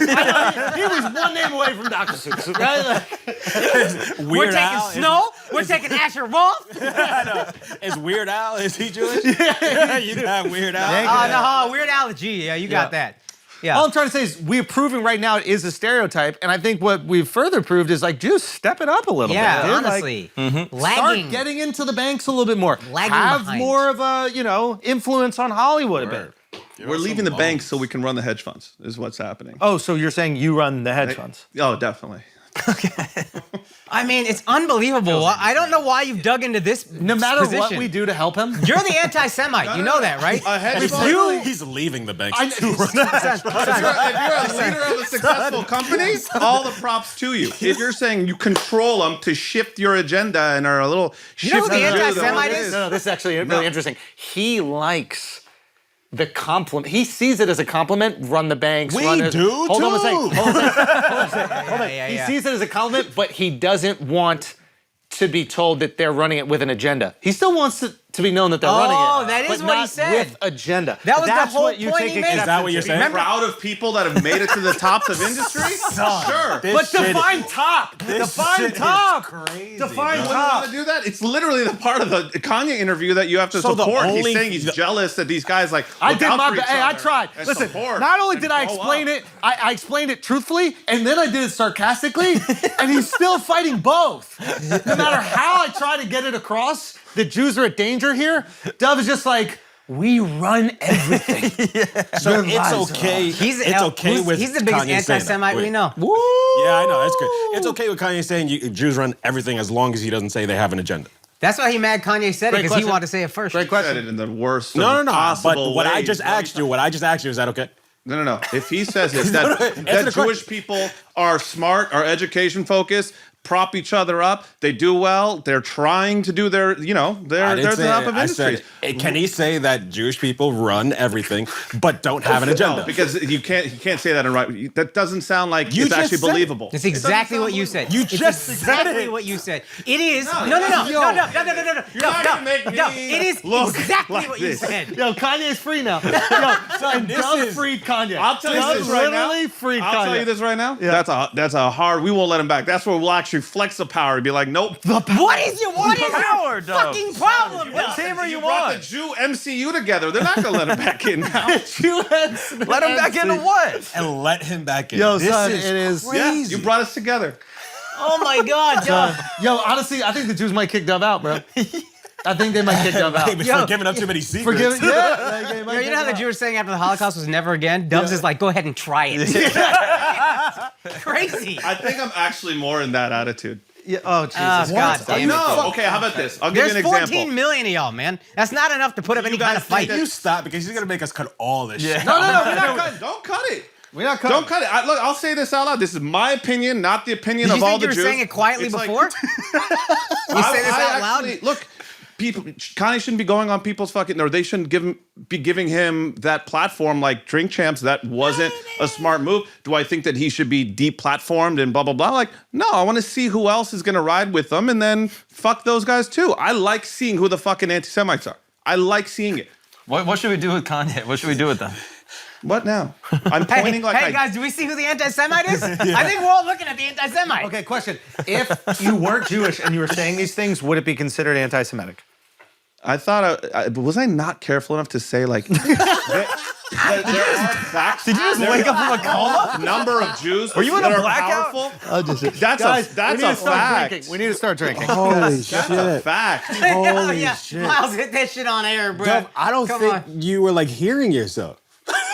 know, he was one name away from Dr. Seuss. Right? Like, We're taking Snow. We're taking Asher Roth. Is Weird Al, is he Jewish? You can have Weird Al. No, Weird Al G. Yeah, you got that. Yeah. all I'm trying to say is we're proving right now it is a stereotype, and I think what we've further proved is like Jews step it up a little Yeah, bit. dude. honestly. Like, Lagging. start getting into the banks a little bit more. Lagging Have behind. more of a influence on Hollywood a bit. We're leaving the banks so we can run the hedge funds, is what's happening. Oh, so you're saying you run the hedge funds? Oh, definitely. I mean, it's unbelievable. I don't know why you've dug into this No matter what position. we do to help him. You're the anti-Semite. You know that, right? A hedge fund. He's leaving the banks. I- If you're a leader of a successful company, all the props to you. If you're saying you control them to shift your agenda and are a little You know who the shifty Jew, anti-Semite then is? No, this is actually really interesting. He likes the compliment. He sees it as a compliment. Run the banks. We run it. do, Hold on a second. too. Hold on a second. Yeah, He yeah. sees it as a compliment, but he doesn't want to be told that they're running it with an agenda. He still wants to be known that they're running it. Oh, that is but what he not said. with agenda. That was the That's whole what you point take he made. exception Is that what you're to. saying? proud of people that have made it to the tops of industry? Sure. But shit define top. Define shit is top. crazy, Define You top. want to do that? It's literally the part of the Kanye interview that you have to So the support. He's only- saying he's jealous that these guys like. I look did out my for each best. Hey, I other tried. and Listen, support not only and did I grow explain up. it, I explained it truthfully, and then I did it sarcastically, and he's still fighting both. No matter how I try to get it across that Jews are a danger here, Dove is just like, we run everything. So it's okay. He's it's okay with he's the biggest Kanye saying that. anti-Semite we Wait. know. Yeah, I know. That's great. It's okay with Kanye saying Jews run everything as long as he doesn't say they have an agenda. That's why he mad Kanye said it, Great because he question. wanted to say it first. Great Said question. it in the worst No. But possible what I ways. just asked you, is that okay? No. If he says it, that the Jewish people are smart, are education focused, prop each other up, they do well, they're trying to do their, they're the top of I industry. said, can he say that Jewish people run everything but don't have an agenda? No, because he can't say that in right. That doesn't sound like You it's just actually said it. believable. It's exactly what you said. You It's just said exactly it. what you said. It is. No. not gonna make me It is look exactly like what this. you said. Yo, Kanye's free now. Yo, and this Dove is- freed Kanye. I'll tell you Dove this right now. literally freed I'll Kanye. tell you this right now. That's a hard. We won't let him back. That's where we'll actually actually flex the power to be like, nope. What is your Power, dog. fucking problem? What team are you brought on? the Jew MCU together. They're not gonna let him back in now. Let him back into what? And let him back in. Yo, This son, is it is. Yeah, crazy. you brought us together. Oh my God, Dove. Yo, honestly, I think the Jews might kick Dove out, bro. I think they might kick Dove out. Maybe for giving up too many secrets. Forgive it, yeah. Like, they might Yo, you kick know how the him out. Jewish saying after the Holocaust was never again? Dove's is like, go ahead and try it. Crazy. I think I'm actually more in that attitude. Yeah, oh, Jesus. God damn it. No, okay, how about this? I'll give There's you an 14 example. million of y'all, man. That's not enough to put up any kind of fight. You stop because he's gonna make us cut all this shit. No, we're not cutting. Don't cut it. We're not cutting. Don't cut it. Look, I'll say this out loud. This is my opinion, not the opinion Did of you all think the you were Jews. saying it quietly It's like- before? You say this out loud? actually- Look, people, Kanye shouldn't be going on people's fucking, or they shouldn't be giving him that platform like Drink Champs. That wasn't a smart move. Do I think that he should be deplatformed and blah, blah, blah? Like, no, I want to see who else is going to ride with them and then fuck those guys too. I like seeing who the fucking anti-Semites are. I like seeing it. What should we do with Kanye? What should we do with them? What now? I'm pointing like Hey guys, do we see who the anti-Semite is? I think we're all looking at the anti-Semite. Okay, question. If you weren't Jewish and you were saying these things, would it be considered anti-Semitic? I thought, was I not careful enough to say like, that there are facts? Did you just wake up from a coma? Number of Jews Were you in that a are blackout? powerful. That's we need a to start fact. drinking. We need to start drinking. Holy That's a fact. Yeah, Miles, hit that shit on air, bro. Dove, I don't Come think on. you were like hearing yourself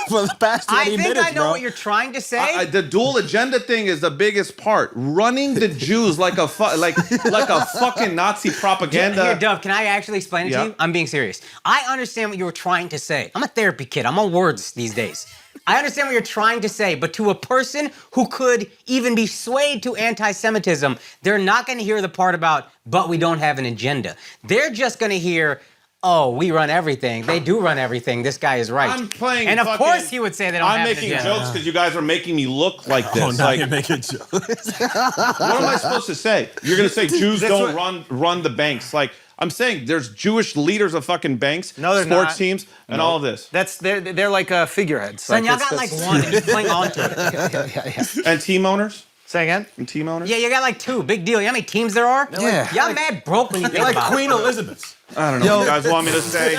for the past 20 I think minutes, I know bro. what you're trying to say. The dual agenda thing is the biggest part. Running the Jews like a like a fucking Nazi propaganda. Here, Dove, can I actually explain it Yeah. to you? I'm being serious. I understand what you were trying to say. I'm a therapy kid. I'm on words these days. I understand what you're trying to say, but to a person who could even be swayed to anti-Semitism, they're not going to hear the part about, but we don't have an agenda. They're just going to hear, oh, we run everything. They do run everything. This guy is right. I'm playing. And of fucking- course he would say they don't I'm have making an agenda. jokes because you guys are making me look like this. Oh, now like, you're making jokes. what am I supposed to say? You're gonna say Jews don't run the banks. Like I'm saying, there's Jewish leaders of fucking banks, No, they're sports not. teams, and all of this. They're like figureheads. Son, y'all it's got like this- one and you cling on to it. And team owners. Say again? And team owners. Yeah, you got like two. Big deal. You know how many teams there are? Yeah. Y'all mad broke when you think You're like about Queen it. Elizabeth. I don't know what you guys want me to say.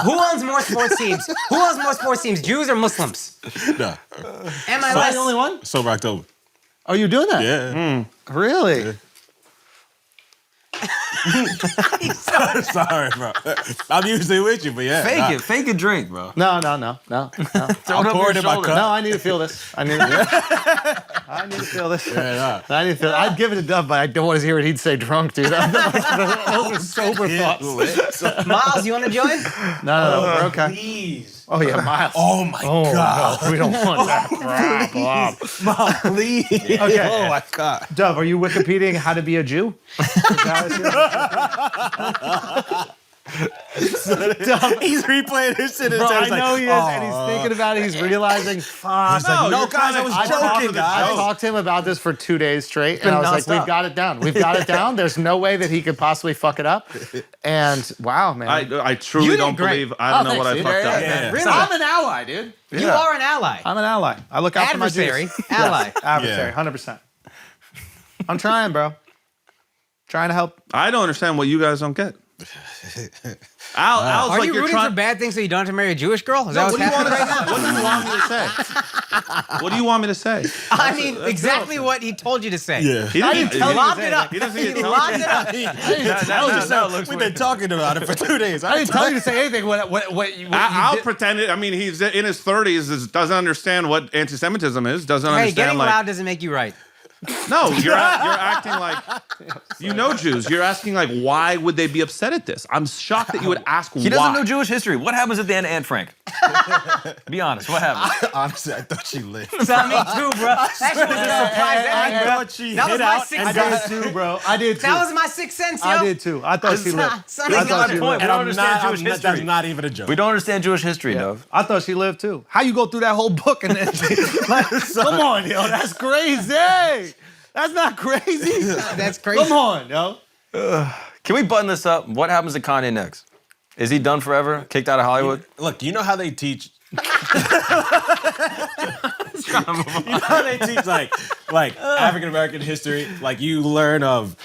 Who owns more sports teams? Who owns more sports teams, Jews or Muslims? No. Am I Am I the only one? Sober October. Are you doing that? Yeah. Really? Sorry, bro. I'm usually with you, but yeah. Fake it. Fake a drink, bro. No. Throw I'll it up pour your it in my shoulder. cup. No, I need to feel this. I need to feel this. Yeah, I need to feel. I'd give it to Dove, but I don't want to hear what he'd say drunk, dude. Those are sober thoughts. Miles, you want to join? No, we're okay. Please. Oh yeah, Miles. Oh my God. No, we don't want that crap. Bob. Please. Okay. Oh my God. Dove, are you Wikipediaing how to be a Jew? He's replaying this shit. Bro, I know he is, and he's thinking about it. He's realizing, fuck. He's like, no, you're guys, I was joking, I guys. talked to him about this for 2 days straight, and I was like, nonstop. we've got it down. We've got it down. There's no way that he could possibly fuck it up. And wow, man. I truly You don't did great. believe. I don't know what I thanks, fucked dude. up. Yeah. Really? So I'm an ally, dude. You are an ally. I'm an ally. I look out for my Adversary, Jews. ally. Yes, adversary, 100%. I'm trying, bro. Trying to help. I don't understand what you guys don't get. Al's Are like you you're rooting trying. for bad things so you don't have to marry a Jewish girl? Is that What what's do you want happening to right now? say? What do you want me to say? What do you want me to say? I mean, exactly what he told you to say. Yeah. He I didn't tell you Lock to it say up. He doesn't even He tell locked me. it up. We've been talking about it for 2 days. I didn't tell you to say anything. What you I'll did- pretend it. I mean, he's in his 30s, doesn't understand what anti-Semitism is, doesn't Hey, understand getting like. loud doesn't make you right. No, you're acting like you know Jews. You're asking like, why would they be upset at this? I'm shocked that you would ask He why. doesn't know Jewish history. What happens at the end of Anne Frank? Be honest. What happened? Honestly, I thought she lived. So me too, bro. That shit was a surprise ending, bro. thought she That was hit my out sixth and sense. I did too, bro. I did too. That was my sixth sense, yo. I did too. I thought she lived. Son, I he's thought got she a point. lived. We don't understand Jewish That's history. not even a joke. We don't understand Jewish history, Dove. I thought she lived too. How you go through that whole book and then like, come on, yo, that's crazy. That's not crazy. That's crazy. Come on, yo. Can we button this up? What happens to Kanye next? Is he done forever? Kicked out of Hollywood? Look, you know how they teach. You know how they teach like African American history? Like you learn of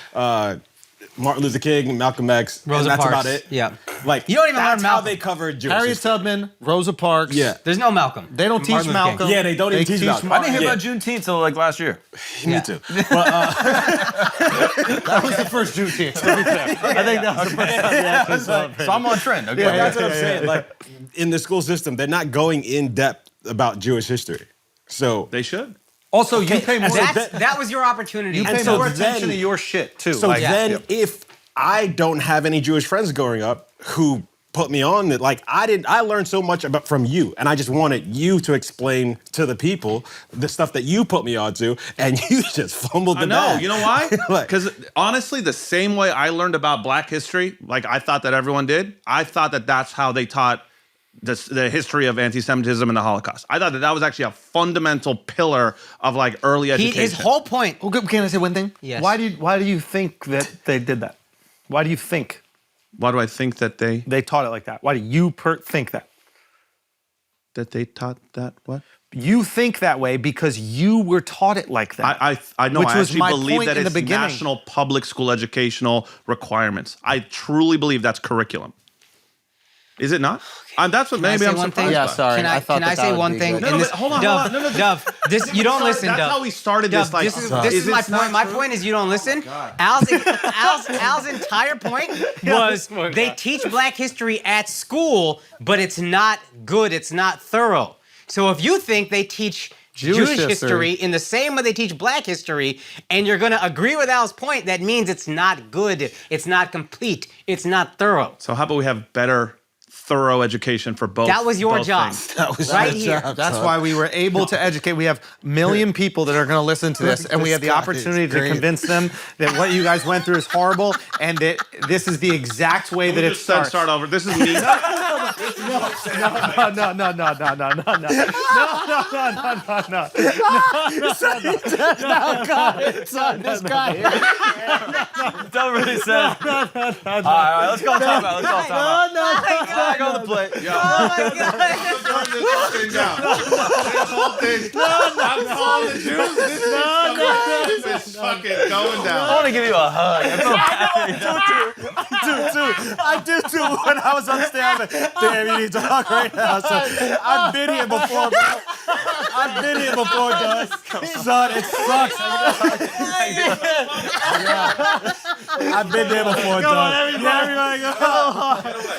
Martin Luther King, Malcolm X, Rosa and that's Parks. about it. Yeah. Like You don't even learn that's how Malcolm. they cover Jewish Harriet history. Tubman, Rosa Parks. Yeah. There's no Malcolm. They don't teach Martin Luther King. Malcolm. Yeah, they don't even teach Malcolm. I didn't hear Yeah. about Juneteenth till like last year. Me too. But That was the first Juneteenth, to be fair. I think that was the first time they actually celebrated. So I'm on trend. Okay. but that's what I'm saying. Like in the school system, they're not going in depth about Jewish history. So They should. Also, you pay more. That was your opportunity. You pay so more then- attention to your shit too. So Like, then, if I don't have any Jewish friends growing up who put me on that, like I learned so much about from you, and I just wanted you to explain to the people the stuff that you put me onto, and you just fumbled the I know. bag. You know why? Like- Because honestly, the same way I learned about Black history, like I thought that everyone did, I thought that that's how they taught the history of anti-Semitism and the Holocaust. I thought that that was actually a fundamental pillar of like early education. His whole point. Okay, can I say one thing? Yes. Why do you think that they did that? Why do you think Why do I think that they taught it like that? Why do you think that? taught that? What? You think that way because you were taught it like that. I know. Which I was actually my believe point that in the it's beginning. national public school educational requirements. I truly believe that's curriculum. Is it not? That's what Can I maybe say I'm one surprised thing? by. Yeah, sorry. Can I, I thought can I that say would one be thing? good. No, And but hold on, hold on. No, no, Dove, this you don't listen, That's Dove. how we started Dove, this. Like, this is my point. My point is you don't listen. Al's entire point was they teach Black history at school, but it's not good. It's not thorough. So if you think they teach Jewish history in the same way they teach Black history, and you're going to agree with Al's point, that means it's not good. It's not complete. It's not thorough. So how about we have better, thorough education for both? That was your both job. things? That was Right your here. job, That's son. why we were able to educate. We have a million people that are going to listen to this, and we have the This guy opportunity is to great. convince them that what you guys went through is horrible, and that this is the exact way that it Just said starts. start over. This is me. No. This guy. Don't really say. All right, let's go talk about. Let's go talk about. I go to the plate. Turn this whole thing down. This whole thing. I'm calling the Jews. This is fucking going I down. want to give you a hug. I feel I do too. When I was on stage, I was like, damn, you need to talk right now. So I've been here before, bro. I've been here before, guys. Son, it sucks. I've been there before, Doug. Everybody go.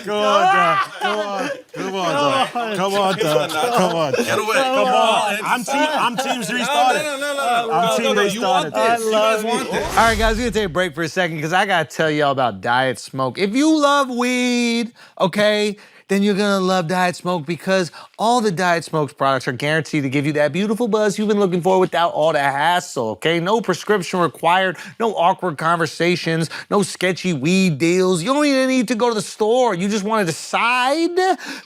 Go on, Doug. Come on, Doug. Come on, Doug. Come on. Get away. Come on. I'm teams restarted. I'm team restarted. I love it. All right, guys, we're gonna take a break for a second because I gotta tell y'all about Diet Smoke. If you love weed, okay, then you're gonna love Diet Smoke because all the Diet Smoke's products are guaranteed to give you that beautiful buzz you've been looking for without all the hassle, okay? No prescription required, no awkward conversations, no sketchy weed deals. You don't even need to go to the store. You just want to decide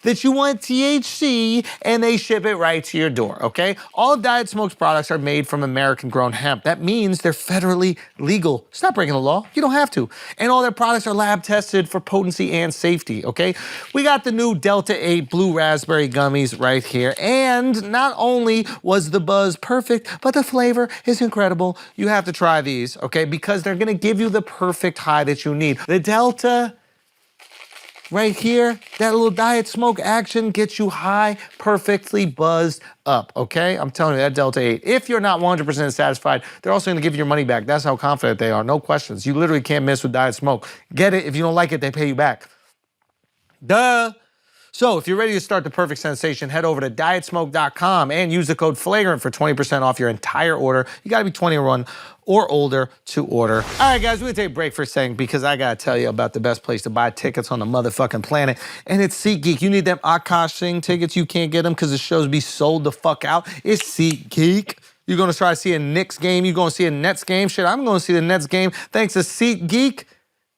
that you want THC and they ship it right to your door, okay? All of Diet Smoke's products are made from American-grown hemp. That means they're federally legal. It's not breaking the law. You don't have to. And all their products are lab tested for potency and safety, okay? We got the new Delta 8 Blue Raspberry Gummies right here. And not only was the buzz perfect, but the flavor is incredible. You have to try these, okay? Because they're gonna give you the perfect high that you need. The Delta right here, that little Diet Smoke action gets you high, perfectly buzzed up, okay? I'm telling you, that Delta 8. If you're not 100% satisfied, they're also gonna give you your money back. That's how confident they are, no questions. You literally can't miss with Diet Smoke. Get it, if you don't like it, they pay you back. Duh. So if you're ready to start the perfect sensation, head over to dietsmoke.com and use the code FLAGRANT for 20% off your entire order. You gotta be 21 or older to order. All right, guys, we're gonna take a break for a second because I gotta tell you about the best place to buy tickets on the motherfucking planet, and it's SeatGeek. You need them Akash Singh tickets, you can't get them because the shows be sold the fuck out. It's SeatGeek. You're gonna try to see a Knicks game, you're gonna see a Nets game. Shit, I'm gonna see the Nets game thanks to SeatGeek.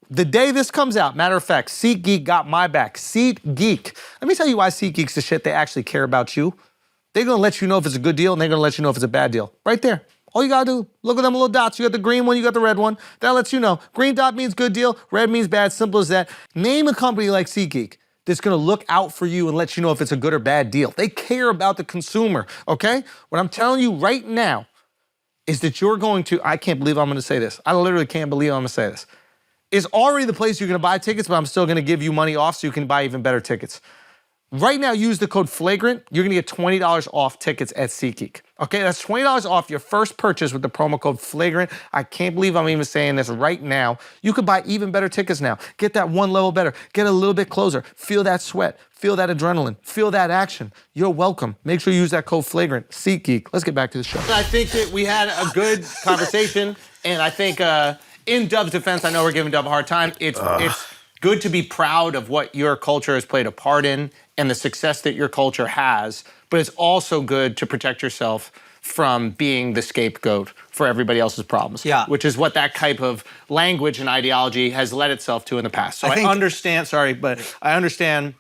The day this comes out, matter of fact, SeatGeek got my back. SeatGeek. Let me tell you why SeatGeek's the shit. They actually care about you. They're gonna let you know if it's a good deal and they're gonna let you know if it's a bad deal. Right there. All you gotta do, look at them little dots. You got the green one, you got the red one. That lets you know. Green dot means good deal, red means bad, simple as that. Name a company like SeatGeek that's gonna look out for you and let you know if it's a good or bad deal. They care about the consumer, okay? What I'm telling you right now is that you're going to, I can't believe I'm gonna say this. I literally can't believe I'm gonna say this. It's already the place you're gonna buy tickets, but I'm still gonna give you money off so you can buy even better tickets. Right now, use the code FLAGRANT. You're gonna get $20 off tickets at SeatGeek. Okay, that's $20 off your first purchase with the promo code FLAGRANT. I can't believe I'm even saying this right now. You could buy even better tickets now. Get that one level better. Get a little bit closer. Feel that sweat. Feel that adrenaline. Feel that action. You're welcome. Make sure you use that code FLAGRANT. SeatGeek. Let's get back to the show. I think that we had a good conversation, and I think in Dub's defense, I know we're giving Dub a hard time. It's good to be proud of what your culture has played a part in and the success that your culture has, but it's also good to protect yourself from being the scapegoat for everybody else's problems, which is what that type of language and ideology has led itself to in the past. So I understand, I understand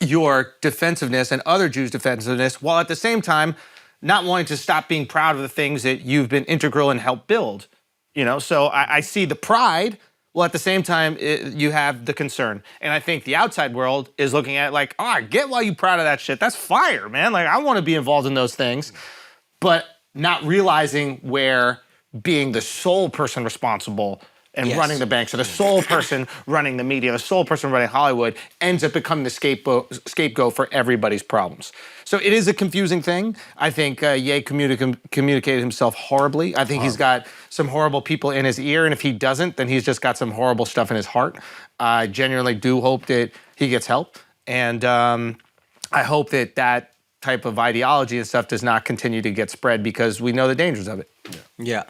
your defensiveness and other Jews' defensiveness, while at the same time not wanting to stop being proud of the things that you've been integral and helped build. You know, so I see the pride. Well, at the same time, you have the concern. And I think the outside world is looking at it like, oh, I get why you're proud of that shit. That's fire, man. Like, I want to be involved in those things. But not realizing where being the sole person responsible and running the banks, or the sole person running the media, the sole person running Hollywood, ends up becoming the scapegoat for everybody's problems. So it is a confusing thing. I think Ye communicated himself horribly. I think he's got some horrible people in his ear, and if he doesn't, then he's just got some horrible stuff in his heart. I genuinely do hope that he gets help, and I hope that that type of ideology and stuff does not continue to get spread, because we know the dangers of it. Yeah.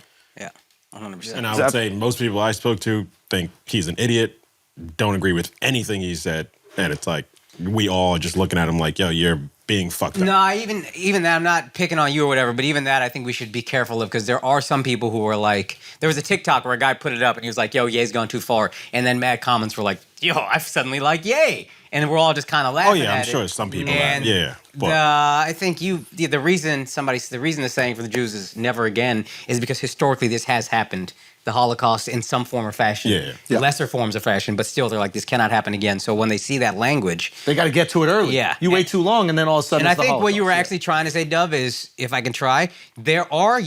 100%. And I would say most people I spoke to think he's an idiot, don't agree with anything he said, and it's like we all just looking at him like, yo, you're being fucked up. No, even that, I'm not picking on you or whatever, but even that I think we should be careful of, because there are some people who are like, there was a TikTok where a guy put it up and he was like, yo, Ye's gone too far, and then mad comments were like, yo, I suddenly like Ye. And we're all just kind of laughing at it. Oh yeah, I'm sure some people and I think the reason the saying for the Jews is never again is because historically this has happened. The Holocaust in some form or fashion. Lesser forms of fashion, but still they're like, this cannot happen again. So when they see that language, they got to get to it early. You wait too long and then all of a sudden it's the Holocaust. What you were actually trying to say, Dub, is, if I can try, there are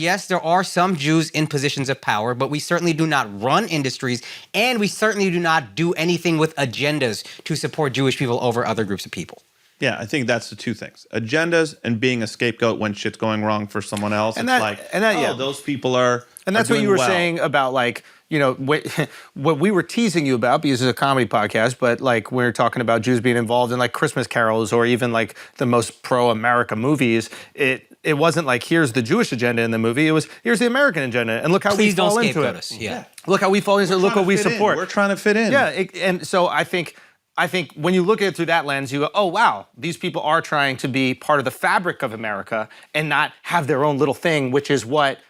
some Jews in positions of power, but we certainly do not run industries, and we certainly do not do anything with agendas to support Jewish people over other groups of people. Yeah, I think that's the two things: agendas and being a scapegoat when shit's going wrong for someone else. And those people are. And that's what you were saying about, like, you know, what we were teasing you about, because it's a comedy podcast, but like we're talking about Jews being involved in like Christmas carols or even like the most pro-America movies. It wasn't like, here's the Jewish agenda in the movie. It was, here's the American agenda, and look how we fall into it. Us. Yeah. Look how we fall into it. Look what we support. We're trying to fit in. Yeah, and so I think when you look at it through that lens, you go, oh, wow, these people are trying to be part of the fabric of America and not have their own little thing, which is what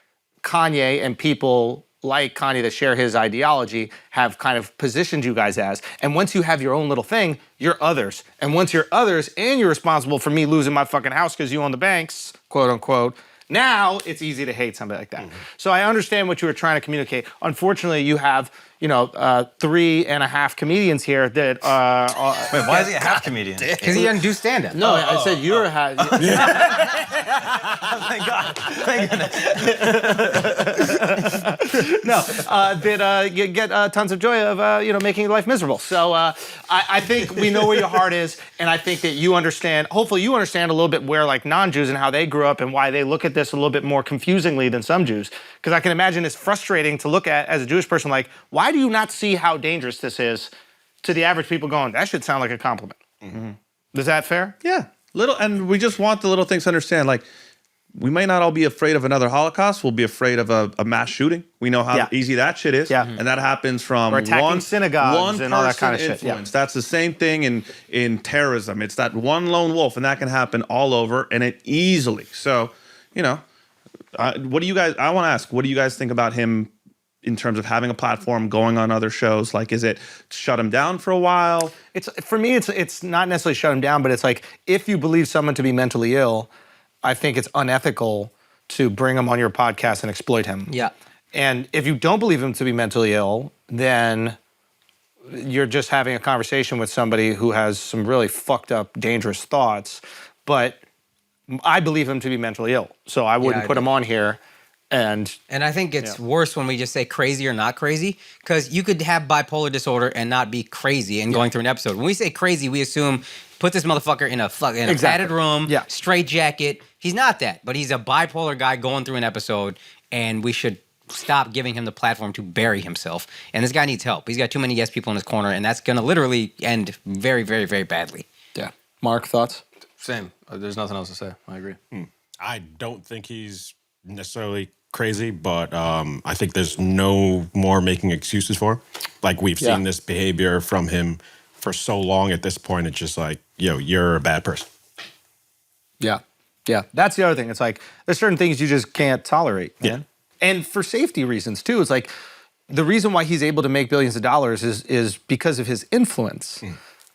Kanye and people like Kanye that share his ideology have kind of positioned you guys as. And once you have your own little thing, you're others. And once you're others and you're responsible for me losing my fucking house because you own the banks, quote unquote, now it's easy to hate somebody like that. So I understand what you were trying to communicate. Unfortunately, you have, 3.5 comedians here that Wait, why is he a half comedian? Because he doesn't do stand-up. No, I said you're a half. Thank God. Thank goodness. That you get tons of joy of making your life miserable. So I think we know where your heart is, and I think that you understand. Hopefully, you understand a little bit where like non-Jews and how they grew up and why they look at this a little bit more confusingly than some Jews. Because I can imagine it's frustrating to look at as a Jewish person. Like, why do you not see how dangerous this is to the average people? Going, that should sound like a compliment. Is that fair? Yeah, and we just want the little things to understand. Like, we may not all be afraid of another Holocaust. We'll be afraid of a mass shooting. We know how easy that shit is. And that happens from one synagogues and all that kind of influence. That's the same thing in terrorism. It's that one lone wolf, and that can happen all over, and it easily. So, what do you guys? I want to ask, what do you guys think about him in terms of having a platform, going on other shows? Like, is it shut him down for a while? For me, it's not necessarily shut him down, but it's like, if you believe someone to be mentally ill, I think it's unethical to bring him on your podcast and exploit him. Yeah. And if you don't believe him to be mentally ill, then you're just having a conversation with somebody who has some really fucked up, dangerous thoughts, but I believe him to be mentally ill. So I wouldn't put him on here. And I think it's worse when we just say crazy or not crazy, because you could have bipolar disorder and not be crazy and going through an episode. When we say crazy, we assume put this motherfucker in a padded room, straight jacket. He's not that, but he's a bipolar guy going through an episode, and we should stop giving him the platform to bury himself. And this guy needs help. He's got too many yes people in his corner, and that's going to literally end very, very, very badly. Yeah. Mark, thoughts? Same. There's nothing else to say. I agree. I don't think he's necessarily crazy, but I think there's no more making excuses for him. Like, we've seen this behavior from him for so long at this point. It's just like, yo, you're a bad person. Yeah. Yeah. That's the other thing. It's like, there's certain things you just can't tolerate, man. Yeah. And for safety reasons, too. It's like, the reason why he's able to make billions of dollars is because of his influence.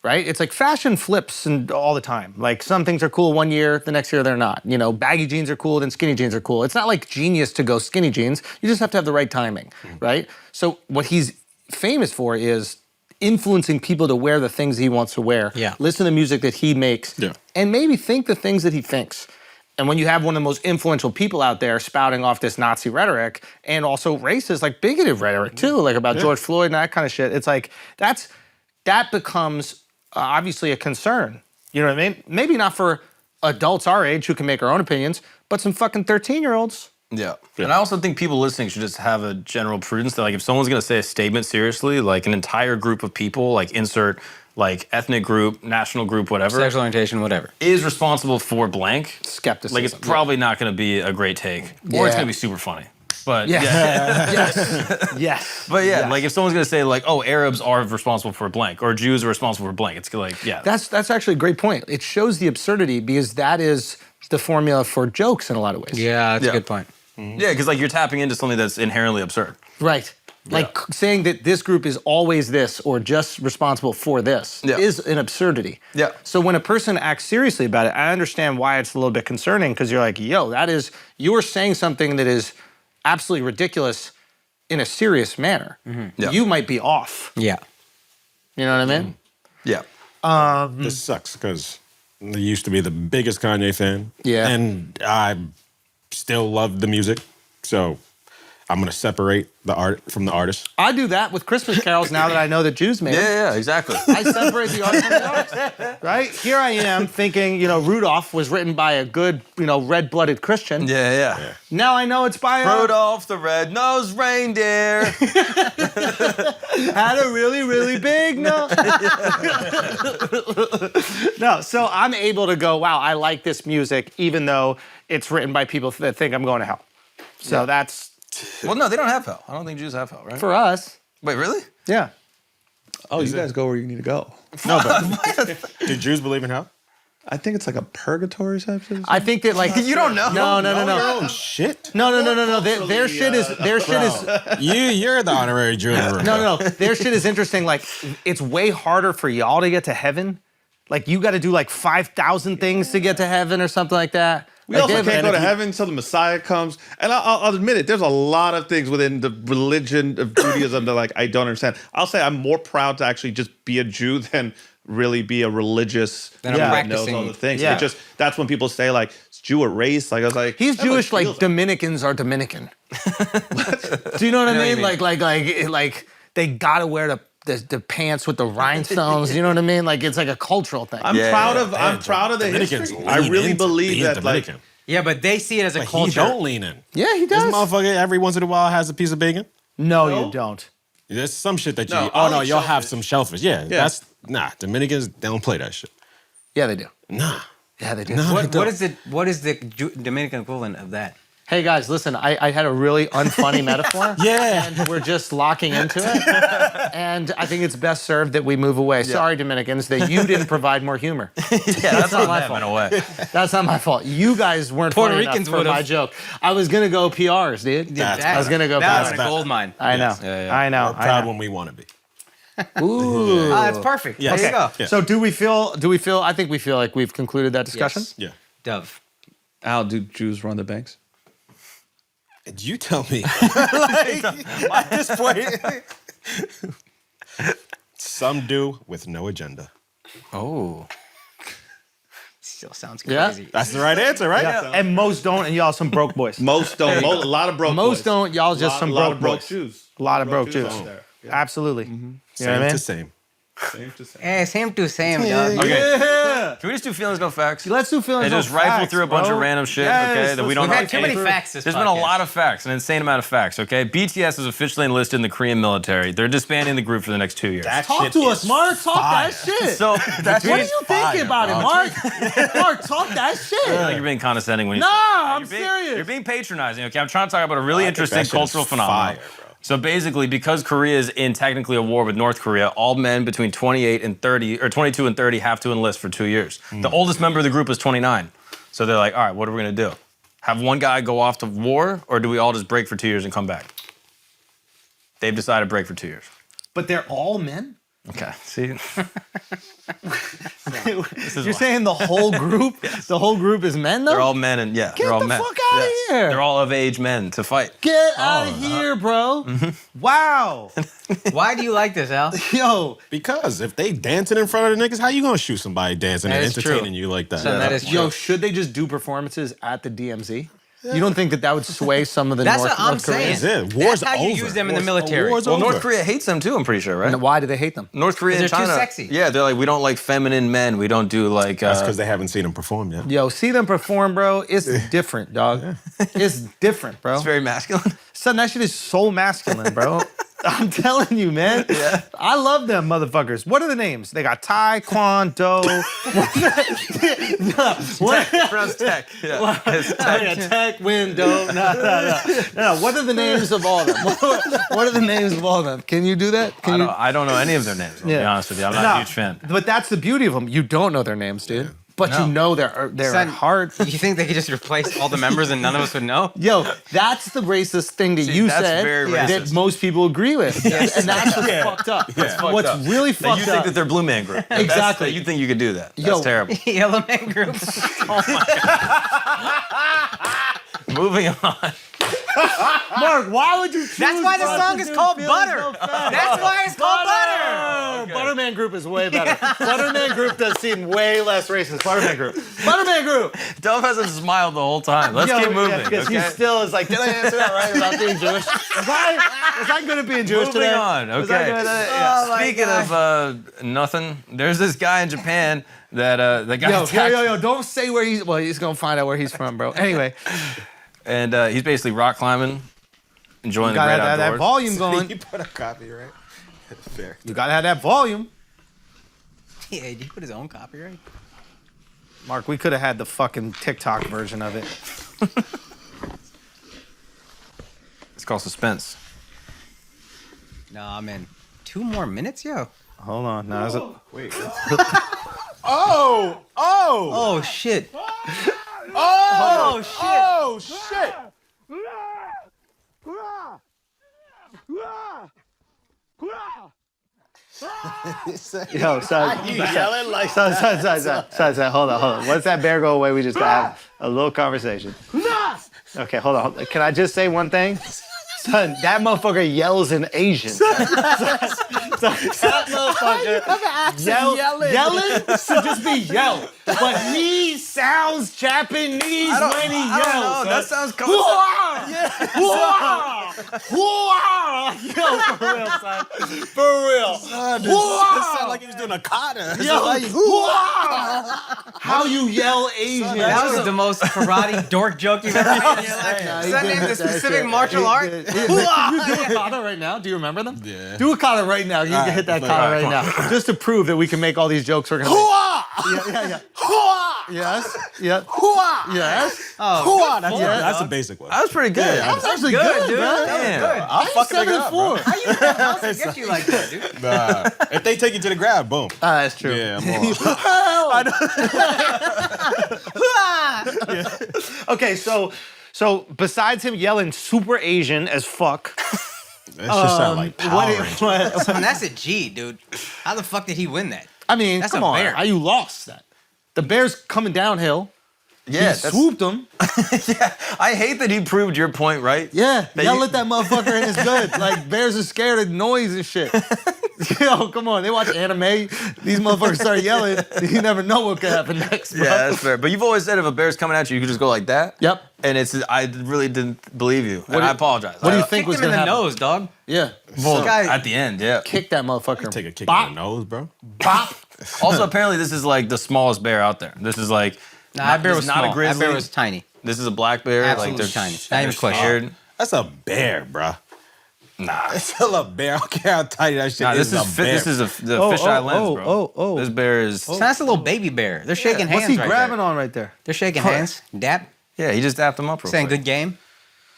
Right? It's like fashion flips and all the time. Like, some things are cool one year, the next year they're not. You know, baggy jeans are cool, then skinny jeans are cool. It's not like genius to go skinny jeans. You just have to have the right timing, right? So what he's famous for is influencing people to wear the things he wants to wear. Yeah. Listen to music that he makes. Yeah. And maybe think the things that he thinks. And when you have one of the most influential people out there spouting off this Nazi rhetoric and also racist, like bigoted rhetoric too, like about George Floyd and that kind of shit, it's like, that becomes obviously a concern. You know what I mean? Maybe not for adults our age who can make our own opinions, but some fucking 13-year-olds. Yeah. And I also think people listening should just have a general prudence that, like, if someone's going to say a statement seriously, like an entire group of people, like insert like ethnic group, national group, whatever. Sexual orientation, whatever. Is responsible for blank. Skepticism. Like, it's probably not going to be a great take. Or it's going to be super funny. But yes. But like, if someone's gonna say like, oh, Arabs are responsible for blank, or Jews are responsible for blank, it's like, That's actually a great point. It shows the absurdity because that is the formula for jokes in a lot of ways. Yeah, that's a good point. Yeah, because like you're tapping into something that's inherently absurd. Right. Like saying that this group is always this or just responsible for this is an absurdity. Yeah. So when a person acts seriously about it, I understand why it's a little bit concerning, because you're like, yo, you're saying something that is absolutely ridiculous in a serious manner. You might be off. Yeah. You know what I mean? Yeah. This sucks because I used to be the biggest Kanye fan. Yeah. And I still love the music. So I'm going to separate the art from the artist. I do that with Christmas carols now that I know that Jews made them. Yeah, exactly. I separate the art from the artist. Right? Here I am thinking, Rudolph was written by a good, red-blooded Christian. Yeah. Now I know it's by Rudolph the red-nosed reindeer. Had a really, really big nose. No, so I'm able to go, wow, I like this music, even though it's written by people that think I'm going to hell. So that's... Well, no, they don't have hell. I don't think Jews have hell, right? For us. Wait, really? Yeah. Oh, you guys go where you need to go. No, but do Jews believe in hell? I think it's like a purgatory type thing. I think that like you don't know. No. Your own shit. No. Their shit is You're the honorary Jew in the room. No. Their shit is interesting. Like, it's way harder for y'all to get to heaven. Like, you got to do like 5,000 things to get to heaven or something like that. We also can't go to heaven until the Messiah comes. And I'll admit it, there's a lot of things within the religion of Judaism that like I don't understand. I'll say I'm more proud to actually just be a Jew than really be a religious that knows all the things. Yeah. It just, that's when people say like, is Jew a race? Like I was like, he's Jewish like Dominicans are Dominican. Do you know what I mean? Like they gotta wear the pants with the rhinestones. You know what I mean? Like it's like a cultural thing. I'm proud of the history. I really believe that Dominican. like. Yeah, but they see it as a culture. He don't lean in. Yeah, he does. This motherfucker every once in a while has a piece of bacon. No, you don't. There's some shit that you No, eat. I'll Oh, no, eat you'll shellfish. have some shellfish. Yeah, that's... Nah, Dominicans, they don't play that shit. Yeah, they do. Nah. Yeah, they do. No, they don't. What is the Dominican equivalent of that? Hey guys, listen, I had a really unfunny metaphor. Yeah. And we're just locking into it. And I think it's best served that we move away. Sorry, Dominicans, that you didn't provide more humor. That's not my fault. In a way. That's not my fault. You guys weren't Puerto funny Ricans enough for would've. my joke. I was gonna go PRs, dude. I was gonna go That PRs. was a gold mine. I know. Yeah. I know. We're proud when we want to be. Ooh. That's perfect. Yes. There you go. Yeah. So do we feel, I think we feel like we've concluded that discussion? Yes. Yeah. Dove. How do Jews run the banks? You tell me. At this point. Some do with no agenda. Oh. Still sounds Yeah. crazy. That's the right answer, right? Yeah. And most don't, and y'all some broke boys. Most don't. A lot of broke. Most boys. don't, y'all just some A lot broke of broke boys. shoes. A lot of broke shoes Jews. out there. Yeah. Absolutely. You know Same what I mean? to same. Same to same. Hey, same to same, dog. Okay. Yeah. Can we just do feelings, no facts? Let's do feelings. And just no rifle facts, through a bunch bro. of random shit, Yes, okay, that we don't We've know. had too many anything. facts this There's been a podcast. lot of facts, an insane amount of facts, okay? BTS is officially enlisted in the Korean military. They're disbanding the group for the next 2 years. Talk to us, Mark. Talk that shit. So what are you thinking about it, Mark? Mark, talk that I feel like shit. you're being condescending when you No, say that. I'm You're being- serious. You're being patronizing, okay? I'm trying to talk about a really I think interesting that shit is cultural phenomenon. fire, bro. So basically, because Korea is in technically a war with North Korea, all men between 28 and 30, or 22 and 30 have to enlist for 2 years. The oldest member of the group is 29. So they're like, all right, what are we gonna do? Have one guy go off to war, or do we all just break for 2 years and come back? They've decided to break for 2 years. But they're all men? Okay, see? You're saying the whole group? The whole group is men, though? They're all men, and yeah, Get they're all the men. fuck outta here. They're all of age men to fight. Get out of here, bro. Wow. Why do you like this, Al? Yo. Because if they dancing in front of the niggas, how you gonna shoot somebody dancing That and is true. entertaining you like that? Son, that is true. Yo, should they just do performances at the DMZ? You don't think that would sway some of the That's North, what I'm North Koreans? saying. That's it. War's That's how you over. use them in the military. War's Well, over. North Korea hates them too, I'm pretty sure, right? And why do they hate them? North Korea and They're too China. sexy. Yeah, they're like, we don't like feminine men. We don't do like. That's because they haven't seen him perform yet. Yo, see them perform, bro. It's different, dog. It's different, bro. it's very masculine. Son, that shit is so masculine, bro. I'm telling you, man. Yeah. I love them motherfuckers. What are the names? They got Taekwondo. Pronounced tech. Yeah. It's tech. Tech window. No. What are the names of all of them? What are the names of all of them? Can you do that? Can I don't know any of their names. I'll be honest with you. I'm not a huge fan. But that's the beauty of them. You don't know their names, dude. But you know they're Son, hard. You think they could just replace all the members and none of us would know? Yo, that's the racist thing that you that's said very that racist. most people agree with. And that's what's fucked up. What's up. really Now, fucked you think up. that they're Blue Man Group. Exactly. You think you could do that. That's Yo. terrible. Yellow Man Group. Moving on. Mark, why would you choose That's why the us song to is do called Feelings Butter. No Facts? That's why it's called Butter. Okay. Butterman Group is way better. Butterman Group does seem way less racist. Butterman Group. Butterman Group. Dove hasn't smiled the whole time. Let's keep moving. Because okay? he still is like, did I answer that right about being Jewish? Was I good at being Jewish Moving today? on. Was I Okay. good at it? Oh, my Speaking of nothing, there's this guy in Japan that got attacked. Yo, don't say where he's. Well, he's gonna find out where he's from, bro. Anyway, And he's basically rock climbing, enjoying you the gotta great have that outdoors. volume going. You put a copyright. Fair. You gotta have that volume. Yeah, did he put his own copyright? Mark, we could have had the fucking TikTok version of it. It's called suspense. Nah, man. 2 more minutes, yo. Hold on. Now, is it? Wait. Oh! Oh shit. Oh! shit. Oh shit! Yo, son. You yelling like Son, hold on. Once that bear go away, we just gotta have a little conversation. Okay, hold on. Can I just say one thing? Son, that motherfucker yells in Asian. That motherfucker yelling should just be yell. But he sounds Japanese when he yells. That sounds Yo, for real, son. For real. It sounded like he was doing a kata. How you yell Asian? That was the most karate dork joke you've ever made in your life. Is that named a specific martial art? Can you do a kata right now? Do you remember them? Yeah. Do a kata right now. You can hit that kata right now. Just to prove that we can make all these jokes we're gonna make. Yeah. Yes. Yeah. Yes. Oh, That's a basic one. That was pretty good. That was actually good, dude. Damn. I'll fucking it up, bro. how else get you like that, dude? Nah. If they take you to the grab, boom. That's true. Yeah, I'm on. Okay, so besides him yelling super Asian as fuck, That shit sound like Power Rangers. I mean, that's a G, dude. How the fuck did he win that? I mean, That's come a on, bear. how you lost that? The bear's coming downhill. Yeah, He swooped him. yeah. I hate that he proved your point, right? Yeah, That yell you- at that motherfucker and it's good. Like bears are scared of noise and shit. Yo, come on. They watch anime. These motherfuckers start yelling. You never know what could happen next, bro. Yeah, that's fair. But you've always said if a bear's coming at you, you could just go like that. Yep. And I really didn't believe you. And I apologize. What do you think Kicked was him in going to the happen? nose, dog. Yeah. Well, guy- at the end, yeah. Kick that motherfucker. Take a kick Bop, in the nose, bro. bop. Also, apparently, this is like the smallest bear out there. This is like Nah, that bear this was is not small. a grizzly. That bear was tiny. This is a black bear. Absolutely like they're tiny. Not even close. scared. That's a bear, bro. Nah. It's still a bear. I don't care how tiny that shit Nah, is. this is this is the fisheye lens, bro. This bear is. So that's a little baby bear. They're shaking hands. What's he right grabbing there. on right there? They're shaking hands. Dap. Yeah, he just dapped him up. Real Saying quick. good game.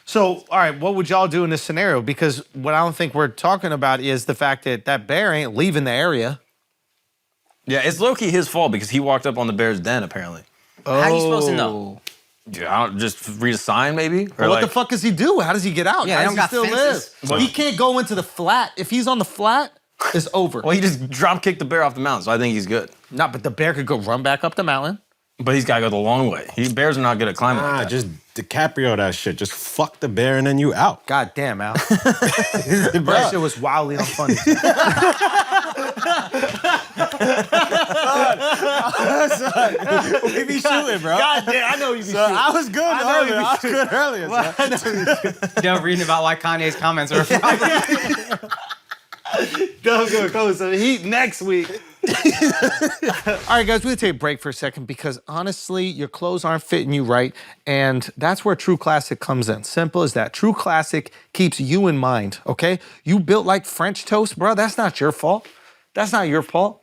So, all right, what would y'all do in this scenario? Because what I don't think we're talking about is the fact that that bear ain't leaving the area. Yeah, it's low key his fault because he walked up on the bear's den apparently. How you supposed to know? Yeah, I don't just read a sign maybe. Or Well, what like, the fuck does he do? How does he get out? Yeah, How they does don't he got still fences. live? He can't go into the flat. If he's on the flat, it's over. Well, he just drop kicked the bear off the mountain, so I think he's good. No, but the bear could go run back up the mountain. But he's got to go the long way. Bears are not good at climbing. Nah, like that. just DiCaprio that shit. Just fuck the bear and then you out. God damn, Al. That shit was wildly unfunny. We be shooting, bro. God damn, I know you be shooting. I was good know you earlier. be I was good earlier. son. They're reading about why Kanye's comments are. Go, so Heat next week. All right, guys, we're gonna take a break for a second because honestly, your clothes aren't fitting you right, and that's where True Classic comes in. Simple as that. True Classic keeps you in mind, okay? You built like French toast, bro. That's not your fault. That's not your fault,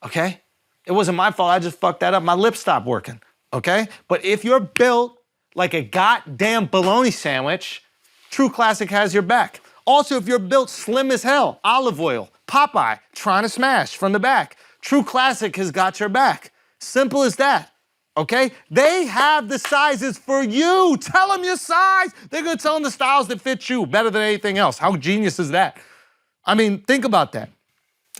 okay? It wasn't my fault. I just fucked that up. My lips stopped working, okay? But if you're built like a goddamn bologna sandwich, True Classic has your back. Also, if you're built slim as hell, olive oil, Popeye, trying to smash from the back, True Classic has got your back. Simple as that, okay? They have the sizes for you. Tell them your size. They're gonna tell them the styles that fit you better than anything else. How genius is that? I mean, think about that.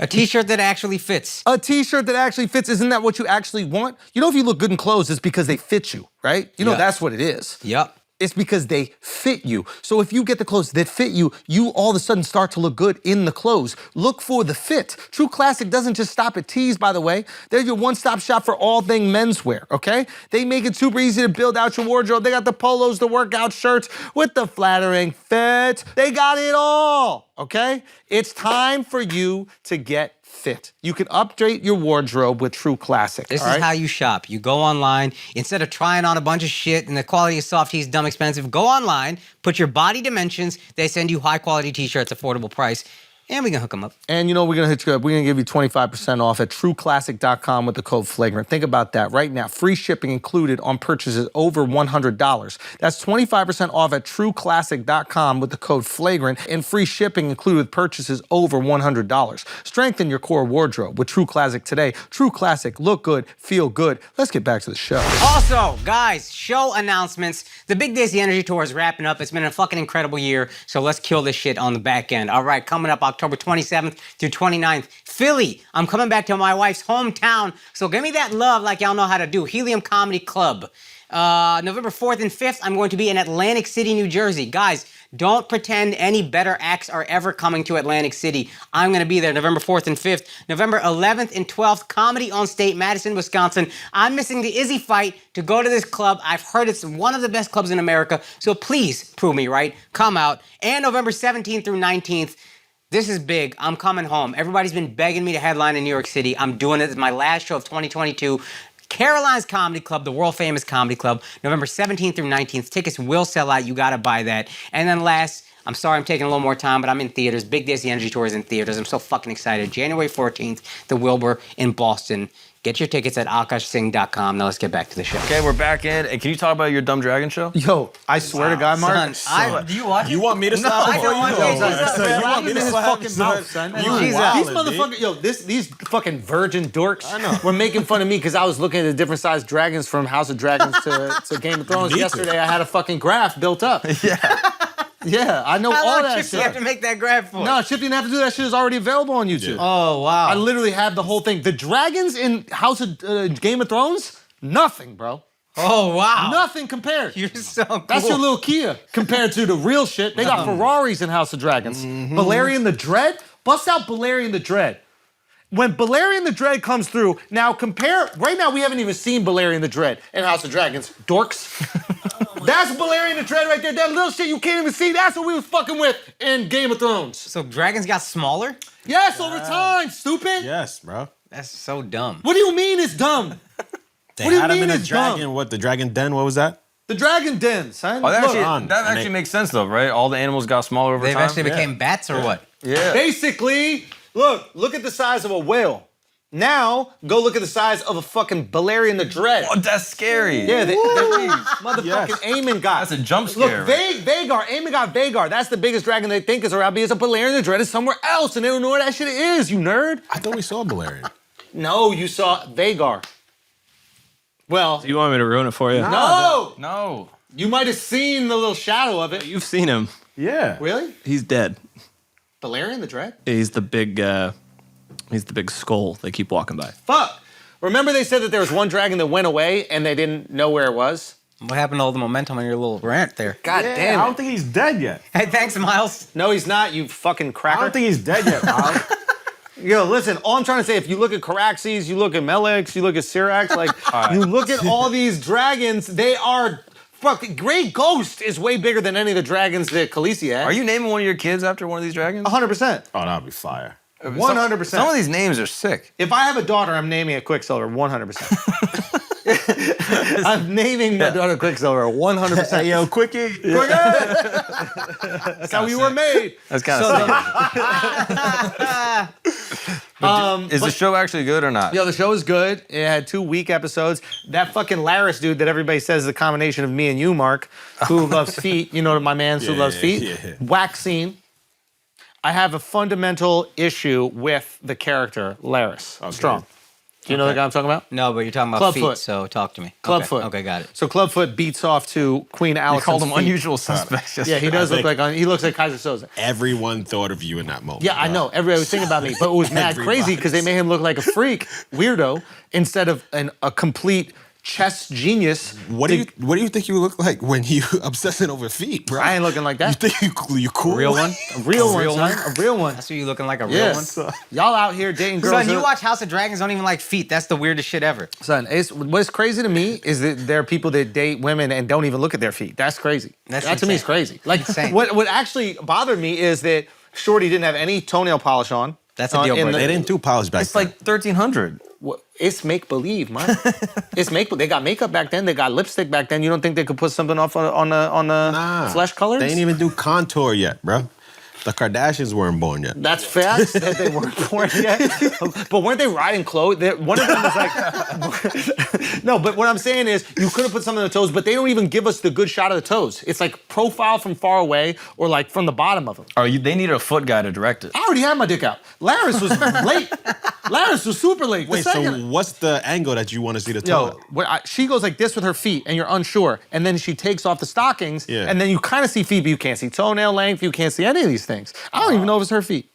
A t-shirt that actually fits. A t-shirt that actually fits, isn't that what you actually want? You know, if you look good in clothes, it's because they fit you, right? You know, Yeah. that's what it is. Yup. It's because they fit you. So if you get the clothes that fit you, you all of a sudden start to look good in the clothes. Look for the fit. True Classic doesn't just stop at tees, by the way. They're your one-stop shop for all things menswear, okay? They make it super easy to build out your wardrobe. They got the polos, the workout shirts with the flattering fit. They got it all, okay? It's time for you to get fit. You can update your wardrobe with True Classic. This all is right? how you shop. You go online, instead of trying on a bunch of shit and the quality is soft tees, dumb expensive, go online, put your body dimensions, they send you high quality t-shirts, affordable price, and we can hook them up. And you know, we're gonna hit you up. We're gonna give you 25% off at trueclassic.com with the code FLAGRANT. Think about that right now. Free shipping included on purchases over $100. That's 25% off at trueclassic.com with the code FLAGRANT and free shipping included with purchases over $100. Strengthen your core wardrobe with True Classic today. True Classic, look good, feel good. Let's get back to the show. Also, guys, show announcements. The Big Days, the Energy Tour is wrapping up. It's been a fucking incredible year, so let's kill this shit on the back end. All right, coming up October 27th through 29th, Philly. I'm coming back to my wife's hometown, so give me that love like y'all know how to do. Helium Comedy Club. November 4th and 5th, I'm going to be in Atlantic City, New Jersey. Guys, don't pretend any better acts are ever coming to Atlantic City. I'm going to be there November 4th and 5th. November 11th and 12th, Comedy on State, Madison, Wisconsin. I'm missing the Izzy fight to go to this club. I've heard it's one of the best clubs in America, so please prove me right. Come out. And November 17th through 19th, this is big. I'm coming home. Everybody's been begging me to headline in New York City. I'm doing it. It's my last show of 2022. Caroline's Comedy Club, the world famous comedy club, November 17th through 19th. Tickets will sell out. You gotta buy that. And then last, I'm sorry I'm taking a little more time, but I'm in theaters. Big Days, the Energy Tour is in theaters. I'm so fucking excited. January 14th, the Wilbur in Boston. Get your tickets at akashsing.com. Now let's get back to the show. Okay, we're back in. And can you talk about your Dumb Dragon show? Yo, I swear to God, Mark. Do you watch it? You want me to slap I before don't you want go? to. Son, you want me to his slap fucking son? mouth, son. You Jesus. wildin', These B. motherfuckers, yo, these fucking virgin dorks were making fun of me because I was looking at the different sized dragons from House of Dragons to Game of Thrones. Me too. Yesterday, I had a fucking graph built up. Yeah, I know How all long that trips do you have to shit. make that grab for? No, Chip didn't have to do that shit. It's already available on YouTube. Oh, wow. I literally have the whole thing. The dragons in House of Game of Thrones, nothing, bro. Oh, wow. Nothing compared. You're so cool. That's your little Kia compared to the real shit. They got Ferraris in House of Dragons. Valerian the Dread? Bust out Balerion the Dread. When Balerion the Dread comes through, now compare, right now we haven't even seen Balerion the Dread in House of Dragons. Dorks. That's Balerion the Dread right there. That little shit you can't even see, that's what we was fucking with in Game of Thrones. So dragons got smaller? Yes, over time, stupid. Yes, bro. That's so dumb. What do you mean it's dumb? They What do you had him mean in a it's dragon. dumb? What, the dragon den? What was that? The Dragon Den, son. Oh, that Look, actually, that and actually they- makes sense though, right? All the animals got smaller over They time. eventually became bats or what? Yeah. basically, look at the size of a whale. Now, go look at the size of a fucking Balerion the Dread. Oh, that's scary. Yeah, these motherfucking Yes. Aemon got. That's a jump Look, scare. Right? Vagar, Aemon got Vagar. That's the biggest dragon they think is around because a Balerion the Dread is somewhere else and they don't know where that shit is, you nerd. I thought we saw Balerion. No, you saw Vagar. Well, You want me to ruin it for you? no! No. You might have seen the little shadow of it. You've seen him. Yeah. Really? He's dead. Balerion the Dread? He's the big skull they keep walking by. Fuck. Remember they said that there was one dragon that went away and they didn't know where it was? What happened to all the momentum on your little rant there? God damn I it. don't think he's dead yet. Hey, thanks, Miles. No, he's not, you fucking cracker. I don't think he's dead yet, Miles. Yo, listen, all I'm trying to say, if you look at Caraxes, you look at Melix, you look at Syrax, like, you look at all these dragons, they are, fuck, Great Ghost is way bigger than any of the dragons that Khaleesi had. Are you naming one of your kids after one of these dragons? 100%. Oh, that would be fire. 100%. Some of these names are sick. If I have a daughter, I'm naming it Quicksilver, 100%. I'm naming my daughter Quicksilver, 100%. Hey, yo, Quickie. That's how we were made. That's kind of sick. Is the show actually good or not? Yo, the show is good. It had 2 weak episodes. That fucking Laris dude that everybody says is a combination of me and you, Mark, who loves feet. You know my man who loves feet. yeah. Whack scene. I have a fundamental issue with the character Laris. Strong. Do you know the guy I'm talking about? No, but you're talking about Clubfoot. feet, so talk to me. Clubfoot. Okay, got it. So Clubfoot beats off to Queen You Alicent's called them feet. unusual suspects. Yeah, he does look think- like he looks like Kaiser Soze. Everyone thought of you in that moment. Yeah, I know. Everybody was thinking about me, but it was mad crazy because they made him look like a freak, weirdo, instead of a complete chess genius. What do you think you look like when you obsessing over feet, bro? I ain't looking like You that. think you cool? Real one? A real one, real son. one? A real one. That's what you looking like, a real Yes. one? Y'all out here dating girls. Son, you who- watch House of Dragons, don't even like feet. That's the weirdest shit ever. Son, what's crazy to me is that there are people that date women and don't even look at their feet. That's crazy. That's that to me is insane. crazy. Like, Insane. what actually bothered me is that Shorty didn't have any toenail polish on. That's a deal in breaker. They didn't do polish back It's then. like 1300. It's make believe, man. It's make. They got makeup back then. They got lipstick back then. You don't think they could put something off on the flesh colors? They ain't even do contour yet, bro. The Kardashians weren't born yet. That's facts that they weren't born yet. But weren't they riding clothes? One of them was like, no. But what I'm saying is, you could have put something on the toes, but they don't even give us the good shot of the toes. It's like profile from far away or like from the bottom of them. Oh, they needed a foot guy to direct it. I already had my dick out. Laris was late. Laris was super late. Wait, so what's the angle that you want to see the toe? She goes like this with her feet, and you're unsure, and then she takes off the stockings, Yeah. and then you kind of see feet, but you can't see toenail length. You can't see any of these things. I don't even know if it's her feet.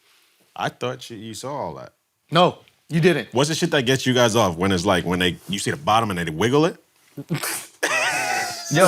I thought you saw all that. No, you didn't. What's the shit that gets you guys off when it's like when you see the bottom and they wiggle it? Yo,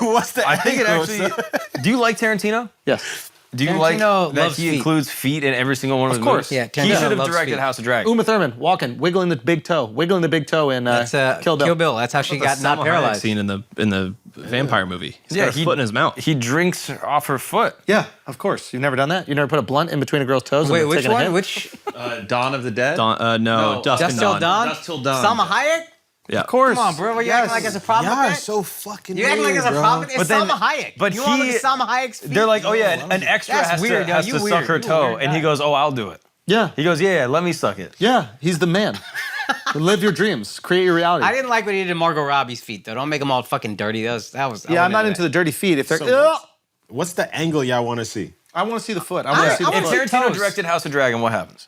What's the I think it angle, actually. son? Do you like Tarantino? Yes. Do you like Tarantino that loves he feet. includes feet in every single one of his course. movies? Yeah, He Tarantino should have loves directed feet. House of Dragons. Uma Thurman walking, wiggling the big toe, wiggling the big toe in That's Kill Bill. Kill Bill. That's how she got not Salma Hayek paralyzed. scene in the vampire movie. He's got a he- foot in his mouth. He drinks off her foot. Yeah, of course. You've never done that. You never put a blunt in between a girl's toes. Wait, and which taken a one? hit? Which? Dawn of the Dead? No, Dusk Dust and Till Dawn. Dawn? Dust Till Dawn. Salma Hayek? Yeah. Of course. Come on, bro. What, you acting like it's a problem Y'all with are that? so fucking You acting like it's a weird, problem? It's But then- Salma Hayek. but you want to he- look at Salma Hayek's feet? They're like, oh yeah, an extra That's has weird, to, yo. has You to weird. suck her You a toe, weird and he guy. goes, oh, I'll do it. Yeah, He goes, yeah, let me suck it. yeah. He's the man. Live your dreams. Create your reality. I didn't like what he did to Margot Robbie's feet, though. Don't make them all fucking dirty. That was. Yeah, I'm not into the dirty feet. If they're, What's the angle y'all want to see? I want to see the foot. I want to see the I If wanna foot. see Tarantino toes. directed House of Dragon, what happens?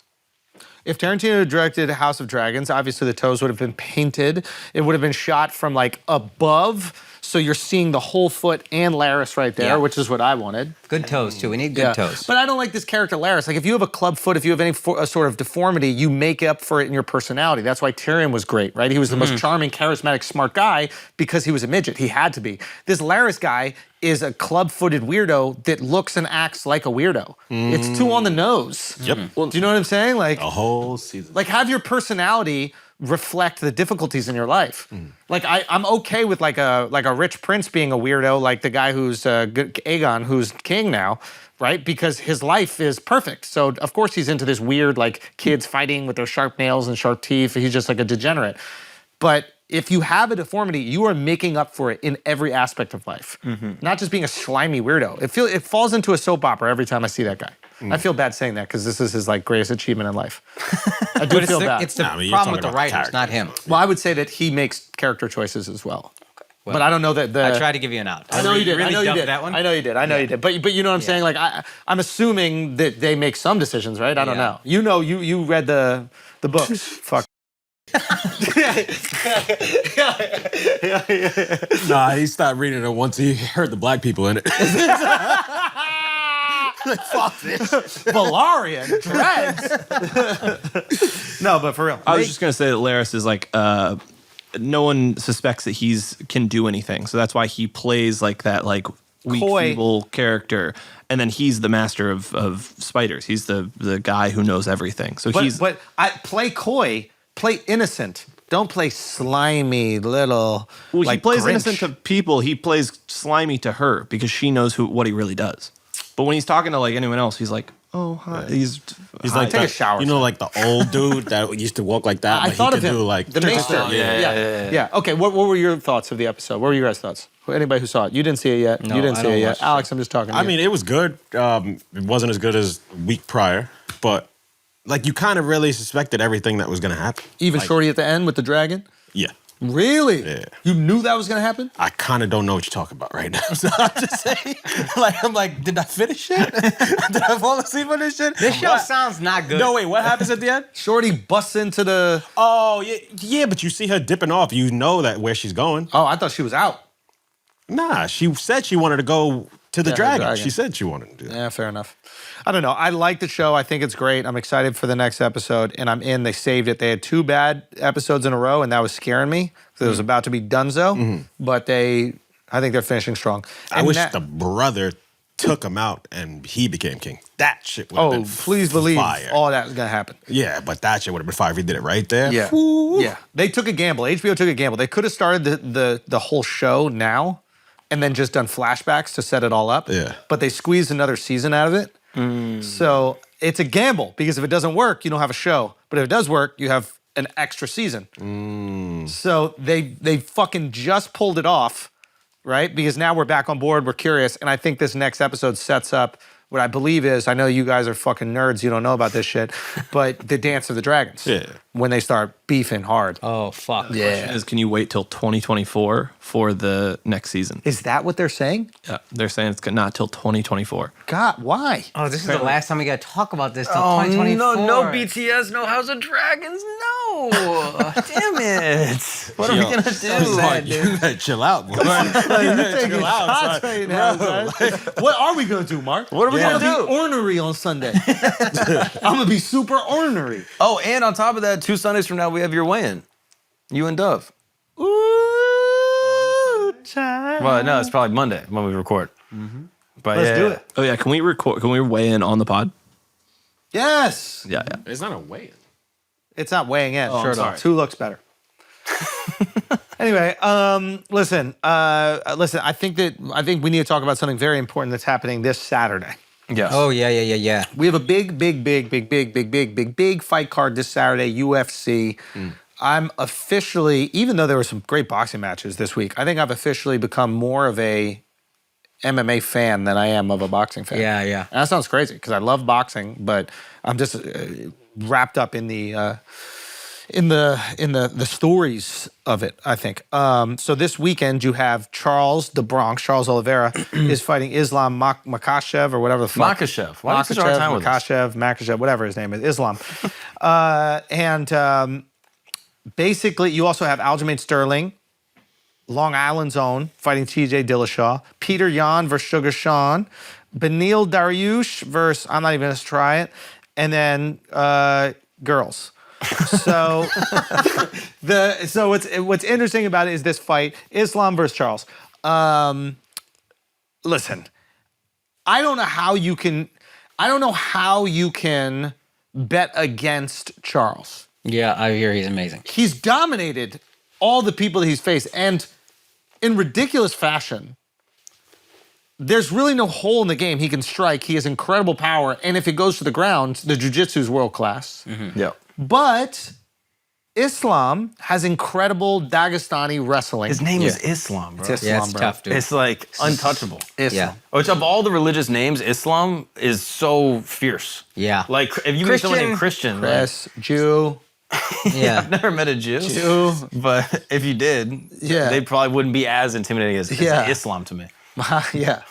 If Tarantino directed House of Dragons, obviously the toes would have been painted. It would have been shot from like above. So you're seeing the whole foot and Laris right there, Yeah. which is what I wanted. Good toes too. We need good toes. But I don't like this character Laris. Like if you have a club foot, if you have any sort of deformity, you make up for it in your personality. That's why Tyrion was great, right? He was the most charming, charismatic, smart guy because he was a midget. He had to be. This Laris guy is a club-footed weirdo that looks and acts like a weirdo. It's too on the nose. Yep. Well, do you know what I'm saying? Like A whole season. like have your personality reflect the difficulties in your life. Like I'm okay with like a rich prince being a weirdo, like the guy who's Aegon, who's king now, right? Because his life is perfect. So of course he's into this weird like kids fighting with their sharp nails and sharp teeth. He's just like a degenerate. But if you have a deformity, you are making up for it in every aspect of life. Not just being a slimy weirdo. It falls into a soap opera every time I see that guy. I feel bad saying that because this is his like greatest achievement in life. I do But feel bad. it's the Nah, but you're problem with the talking about writers, not him. Well, I would say that he makes character choices as well. But I don't know that the. I tried to give you an out. I know you did. Really I know you dumped did. that one. I know you did. I know you did. But you know what I'm saying? Like I'm assuming that they make some decisions, right? I don't know. You read the books. Fuck. Nah, he stopped reading it once he heard the black people in it. Fuck this. Valarian dreads. No, but for real. I was just gonna say that Laris is like, no one suspects that can do anything, so that's why he plays like that, like weak, Coy. feeble character, and then he's the master of spiders. He's the guy who knows everything. So But I play coy, play innocent. Don't play slimy little. well, like he plays Grinch. innocent to people. He plays slimy to her because she knows what he really does. But when he's talking to like anyone else, he's like, "Oh, hi." He's like Take a that, shower. You know, like the old dude that used to walk like that. I but thought he of could him. do like The Maester. Yeah. Okay. What were your thoughts of the episode? What were your guys' thoughts? Anybody who saw it? You didn't see it yet. No, You didn't I see don't it yet. watch the Alex, I'm just talking to I you. mean, it was good. It wasn't as good as week prior, but like you kind of really suspected everything that was gonna happen. even Like, Shorty at the end with the dragon. Yeah. Really? Yeah. You knew that was gonna happen? I kind of don't know what you're talking about right now. So I'm just saying, I'm like, did I finish it? Did I fall asleep on this shit? This show sounds not good. No, wait, what happens at the end? Shorty busts into the. Oh, yeah, but you see her dipping off. You know that where she's going. Oh, I thought she was out. Nah, she said she wanted to go to the Yeah, the dragon. dragon. She said she wanted to do that. Yeah, fair enough. I don't know. I like the show. I think it's great. I'm excited for the next episode, and I'm in. They saved it. They had 2 bad episodes in a row, and that was scaring me. It was about to be donezo, but I think they're finishing strong. I And wish that- the brother took him out and he became king. That shit would have Oh, been please believe fire. all that is gonna happen. Yeah, but that shit would have been fire if he did it right there. Yeah, Woo. yeah. They took a gamble. HBO took a gamble. They could have started the whole show now, and then just done flashbacks to set it all up. Yeah. But they squeezed another season out of it. So it's a gamble because if it doesn't work, you don't have a show. But if it does work, you have an extra season. So they fucking just pulled it off, right? Because now we're back on board. We're curious, and I think this next episode sets up what I believe is, I know you guys are fucking nerds, you don't know about this shit, but the Dance of the Dragons. Yeah. When they start beefing hard. Oh fuck. is, can you wait till 2024 for the next season? Is that what they're saying? Yeah, they're saying it's not till 2024. God, why? Oh, this is the last time we got to talk about this till 2024. no BTS, no House of Dragons, no. Damn it. What are we gonna do? Mark, you better chill out, boy. Taking shots right now, son. What are we gonna do, Mark? What are we I'm gonna gonna be ornery on Sunday. I'm gonna be super ornery. Oh, and on top of that, 2 Sundays from now we have your weigh-in. You and Dove. Ooh, child. Well, no, it's probably Monday when we record. But Let's do it. Oh yeah, can we record? Can we weigh in on the pod? Yes. Yeah. It's not a way. It's not weighing in. I'm Sure sorry. enough. 2 looks better. Anyway, listen. I think we need to talk about something very important that's happening this Saturday. Yes. Oh yeah. We have a big fight card this Saturday, UFC. I'm officially, even though there were some great boxing matches this week, I think I've officially become more of a MMA fan than I am of a boxing fan. Yeah. And that sounds crazy because I love boxing, but I'm just wrapped up in the stories of it, I think. So this weekend you have Charles Oliveira is fighting Islam Makhachev or whatever the fuck. Makhachev. Why do you such a hard time with this? Makhachev, whatever his name is, Islam. Basically you also have Aljamain Sterling Long Island's own, fighting TJ Dillashaw. Peter Yan versus Sugar Sean. Benil Dariush versus, I'm not even going to try it. And then girls. So what's interesting about it is this fight, Islam versus Charles. Listen, I don't know how you can bet against Charles. Yeah, I hear he's amazing. He's dominated all the people that he's faced, and in ridiculous fashion. There's really no hole in the game. He can strike. He has incredible power, and if it goes to the ground, the jiu-jitsu is world class. Yeah. But Islam has incredible Dagestani wrestling. His name is Islam, bro. It's Yeah, Islam, it's bro. tough, dude. It's like untouchable. Islam. Yeah. Which of all the religious names, Islam is so fierce. Yeah. Like if you meet someone named Christian. Christian, like, Chris, Jew. Yeah. I've never met a Jew, Jew. but if you did, Yeah. they probably wouldn't be as intimidating as Yeah. Islam to me. Yeah.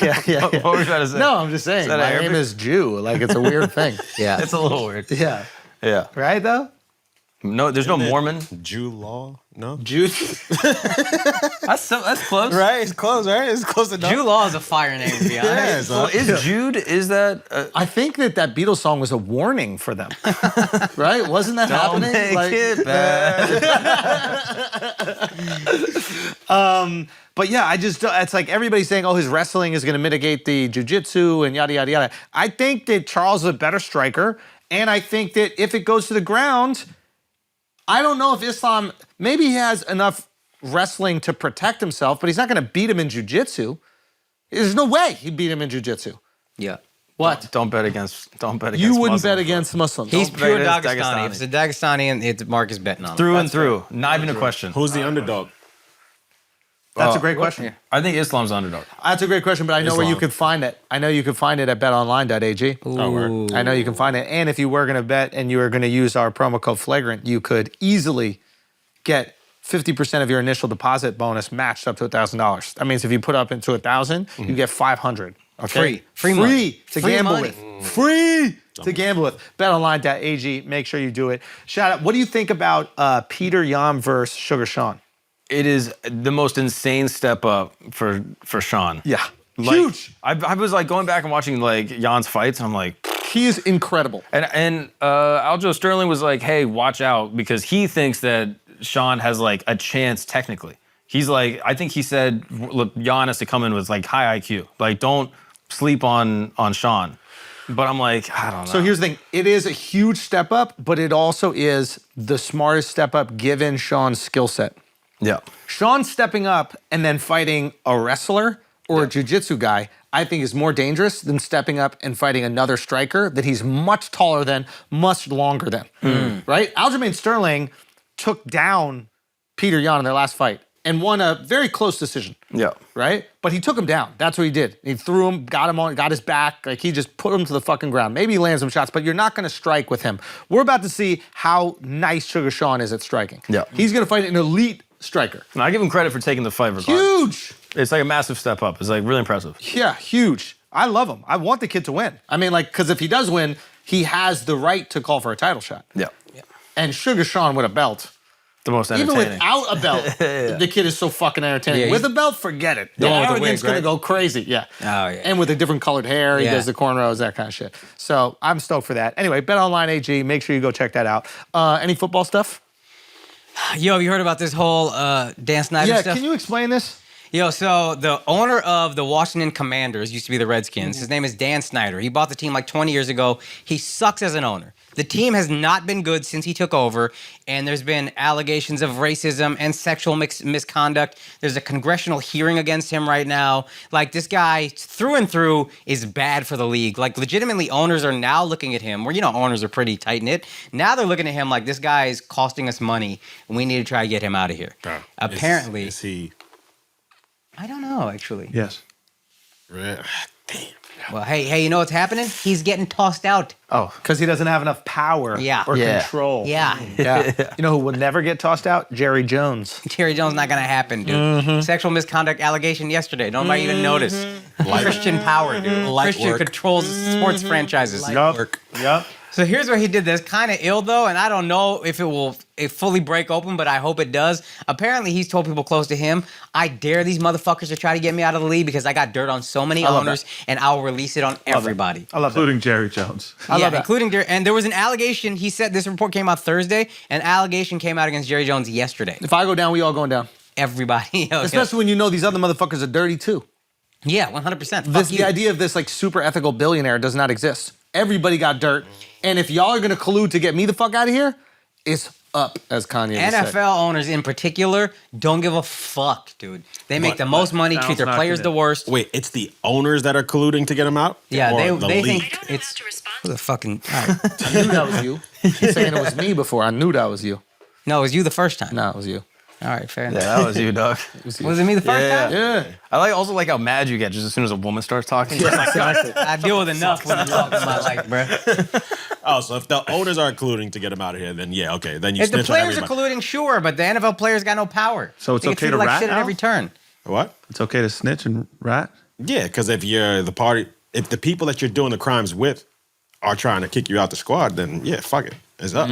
Yeah. What were you trying to say? No, I'm just saying. that My name Arabic? is Jew. Like, it's a weird thing. Yeah. It's a little weird. Yeah. Yeah. Right, though? No, there's no Isn't it Mormon. Jew law? No. Jew. That's close. Right, it's close, right? It's close enough. Jew Law is a fire name, to be honest. Well, is Jude? Is that? I think that Beatles song was a warning for them. Right? Wasn't that Don't happening? make it bad. But yeah, it's like everybody's saying, oh, his wrestling is going to mitigate the jiu-jitsu and yada, yada, yada. I think that Charles is a better striker. And I think that if it goes to the ground, I don't know if Islam, maybe he has enough wrestling to protect himself, but he's not going to beat him in jiu-jitsu. There's no way he'd beat him in jiu-jitsu. Yeah. What? Don't bet against. You wouldn't Muslims. bet against Muslims. He's Don't pure bet against Dagestani. If it's a Dagestani, and it's Mark is betting on him. Through and through. Not even a question. Who's the underdog? That's a great question. I think Islam's the underdog. That's a great question, but I know where you Islam. could find it. I know you can find it at betonline.ag. Oh, word. I know you can find it. And if you were going to bet and you were going to use our promo code FLAGRANT, you could easily get 50% of your initial deposit bonus matched up to $1,000. That means if you put up into $1,000, you get $500. Okay? Free money. to Free gamble money. with. Free to gamble with. BetOnline.ag. Make sure you do it. Shout out. What do you think about Peter Yan versus Sugar Sean? It is the most insane step up for Sean. Yeah. Like, Huge. I was like going back and watching like Jan's fights, and I'm like, He is incredible. and Aljo Sterling was like, hey, watch out, because he thinks that Sean has like a chance technically. He's like, I think he said, look, Jan has to come in with like high IQ. Like, don't sleep on Sean. But I'm like, I don't know. So here's the thing. It is a huge step up, but it also is the smartest step up given Sean's skill set. Yeah. Sean stepping up and then fighting a wrestler or a jiu-jitsu guy, I think is more dangerous than stepping up and fighting another striker that he's much taller than, much longer than. Right? Aljamain Sterling took down Peter Yan in their last fight and won a very close decision. Yeah. Right? But he took him down. That's what he did. He threw him, got him on, got his back. Like, he just put him to the fucking ground. Maybe he lands some shots, but you're not going to strike with him. We're about to see how nice Sugar Sean is at striking. Yeah. He's going to fight an elite striker. And I give him credit for taking the fight regardless. Huge. It's like a massive step up. It's like really impressive. Yeah, huge. I love him. I want the kid to win. I mean, like, because if he does win, he has the right to call for a title shot. Yeah. And Sugar Sean with a belt, The most even entertaining. without a belt, the kid is so fucking entertaining. Yeah, with he's- a belt, forget it. The The one with the arrogance wig, gonna right? go crazy. Yeah. Oh, yeah. And with a different colored hair, he Yeah. does the cornrows, that kind of shit. So I'm stoked for that. Anyway, BetOnline.ag. Make sure you go check that out. Any football stuff? Yo, have you heard about this whole Dan Snyder Yeah. stuff? Can you explain this? Yo, so the owner of the Washington Commanders used to be the Redskins. His name is Dan Snyder. He bought the team like 20 years ago. He sucks as an owner. The team has not been good since he took over, and there's been allegations of racism and sexual misconduct. There's a congressional hearing against him right now. Like, this guy, through and through, is bad for the league. Like, legitimately, owners are now looking at him, where, you know, owners are pretty tight-knit. Now they're looking at him like, this guy is costing us money, and we need to try to get him out of here. Apparently. Is he? I don't know, actually. Yes. Damn. Well, hey, you know what's happening? He's getting tossed out. Oh, because he doesn't have enough power Yeah. or Yeah. control. Yeah. Yeah. You know who will never get tossed out? Jerry Jones. Jerry Jones not gonna happen, dude. Sexual misconduct allegation yesterday. Nobody even noticed. Light- Christian power, dude. Light Christian work. controls sports franchises. Yup. So here's where he did this. Kind of ill, though, and I don't know if it will fully break open, but I hope it does. Apparently, he's told people close to him, I dare these motherfuckers to try to get me out of the league because I got dirt on so many owners, and I'll release it on everybody. I love Including Jerry Jones. I love that. Including and there was an allegation. He said this report came out Thursday. An allegation came out against Jerry Jones yesterday. If I go down, we all going down. Everybody, okay. Especially when you know these other motherfuckers are dirty too. Yeah, 100%. The idea of this like super ethical billionaire does not exist. Everybody got dirt, and if y'all are gonna collude to get me the fuck out of here, it's up, as Kanye would say. NFL owners in particular don't give a fuck, dude. They make the most money, treat their players the worst. Wait, it's the owners that are colluding to get him out? Yeah, Or the they league? think it's the fucking. All right. I knew that was you. He's saying it was me before. I knew that was you. No, it was you the first time. No, it was you. All right, fair enough. Yeah, that was you, dog. Was it me the first time? Yeah. I also like how mad you get just as soon as a woman starts talking. I deal with enough when I'm talking about like, bro. Oh, so if the owners are colluding to get him out of here, then yeah, okay. Then you If the snitch on players are everybody. colluding, sure, but the NFL players got no power. So it's They get okay to treated like rat shit now? at every turn. What? It's okay to snitch and rat? Yeah, because if you're the party, if the people that you're doing the crimes with are trying to kick you out the squad, then yeah, fuck it. It's up.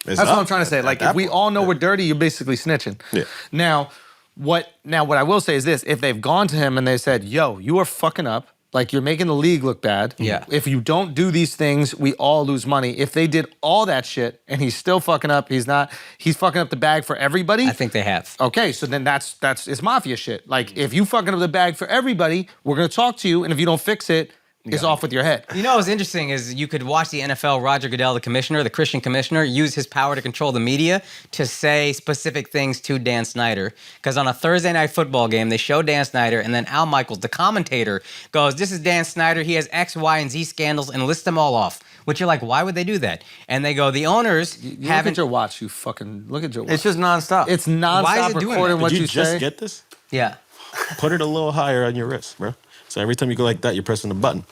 It's That's what up I'm trying to say. at Like, that if we point. all know we're dirty, you're basically snitching. Yeah. Now, what I will say is this: if they've gone to him and they said, "Yo, you are fucking up. Like, you're making the league look bad. Yeah. If you don't do these things, we all lose money." If they did all that shit and he's still fucking up, he's fucking up the bag for everybody. I think they have. Okay, so then that's it's mafia shit. Like, if you fucking up the bag for everybody, we're gonna talk to you, and if you don't fix it, it's off with your head. You know what's interesting is you could watch the NFL, Roger Goodell, the commissioner, the Christian commissioner, use his power to control the media to say specific things to Dan Snyder. Because on a Thursday night football game, they show Dan Snyder, and then Al Michaels, the commentator, goes, "This is Dan Snyder. He has X, Y, and Z scandals," and lists them all off. Which you're like, why would they do that? And they go, the owners You look haven't. at your watch. You fucking look at your watch. It's just nonstop. It's nonstop Why is it doing recording that? what Did you you just say. get this? Yeah. Put it a little higher on your wrist, bro. So every time you go like that, you're pressing the button.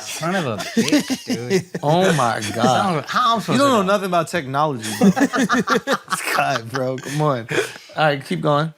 Son of a bitch, dude. Oh my god. How I'm You supposed don't know to nothing about technology, bro. This guy, bro. Come on. All right, keep going.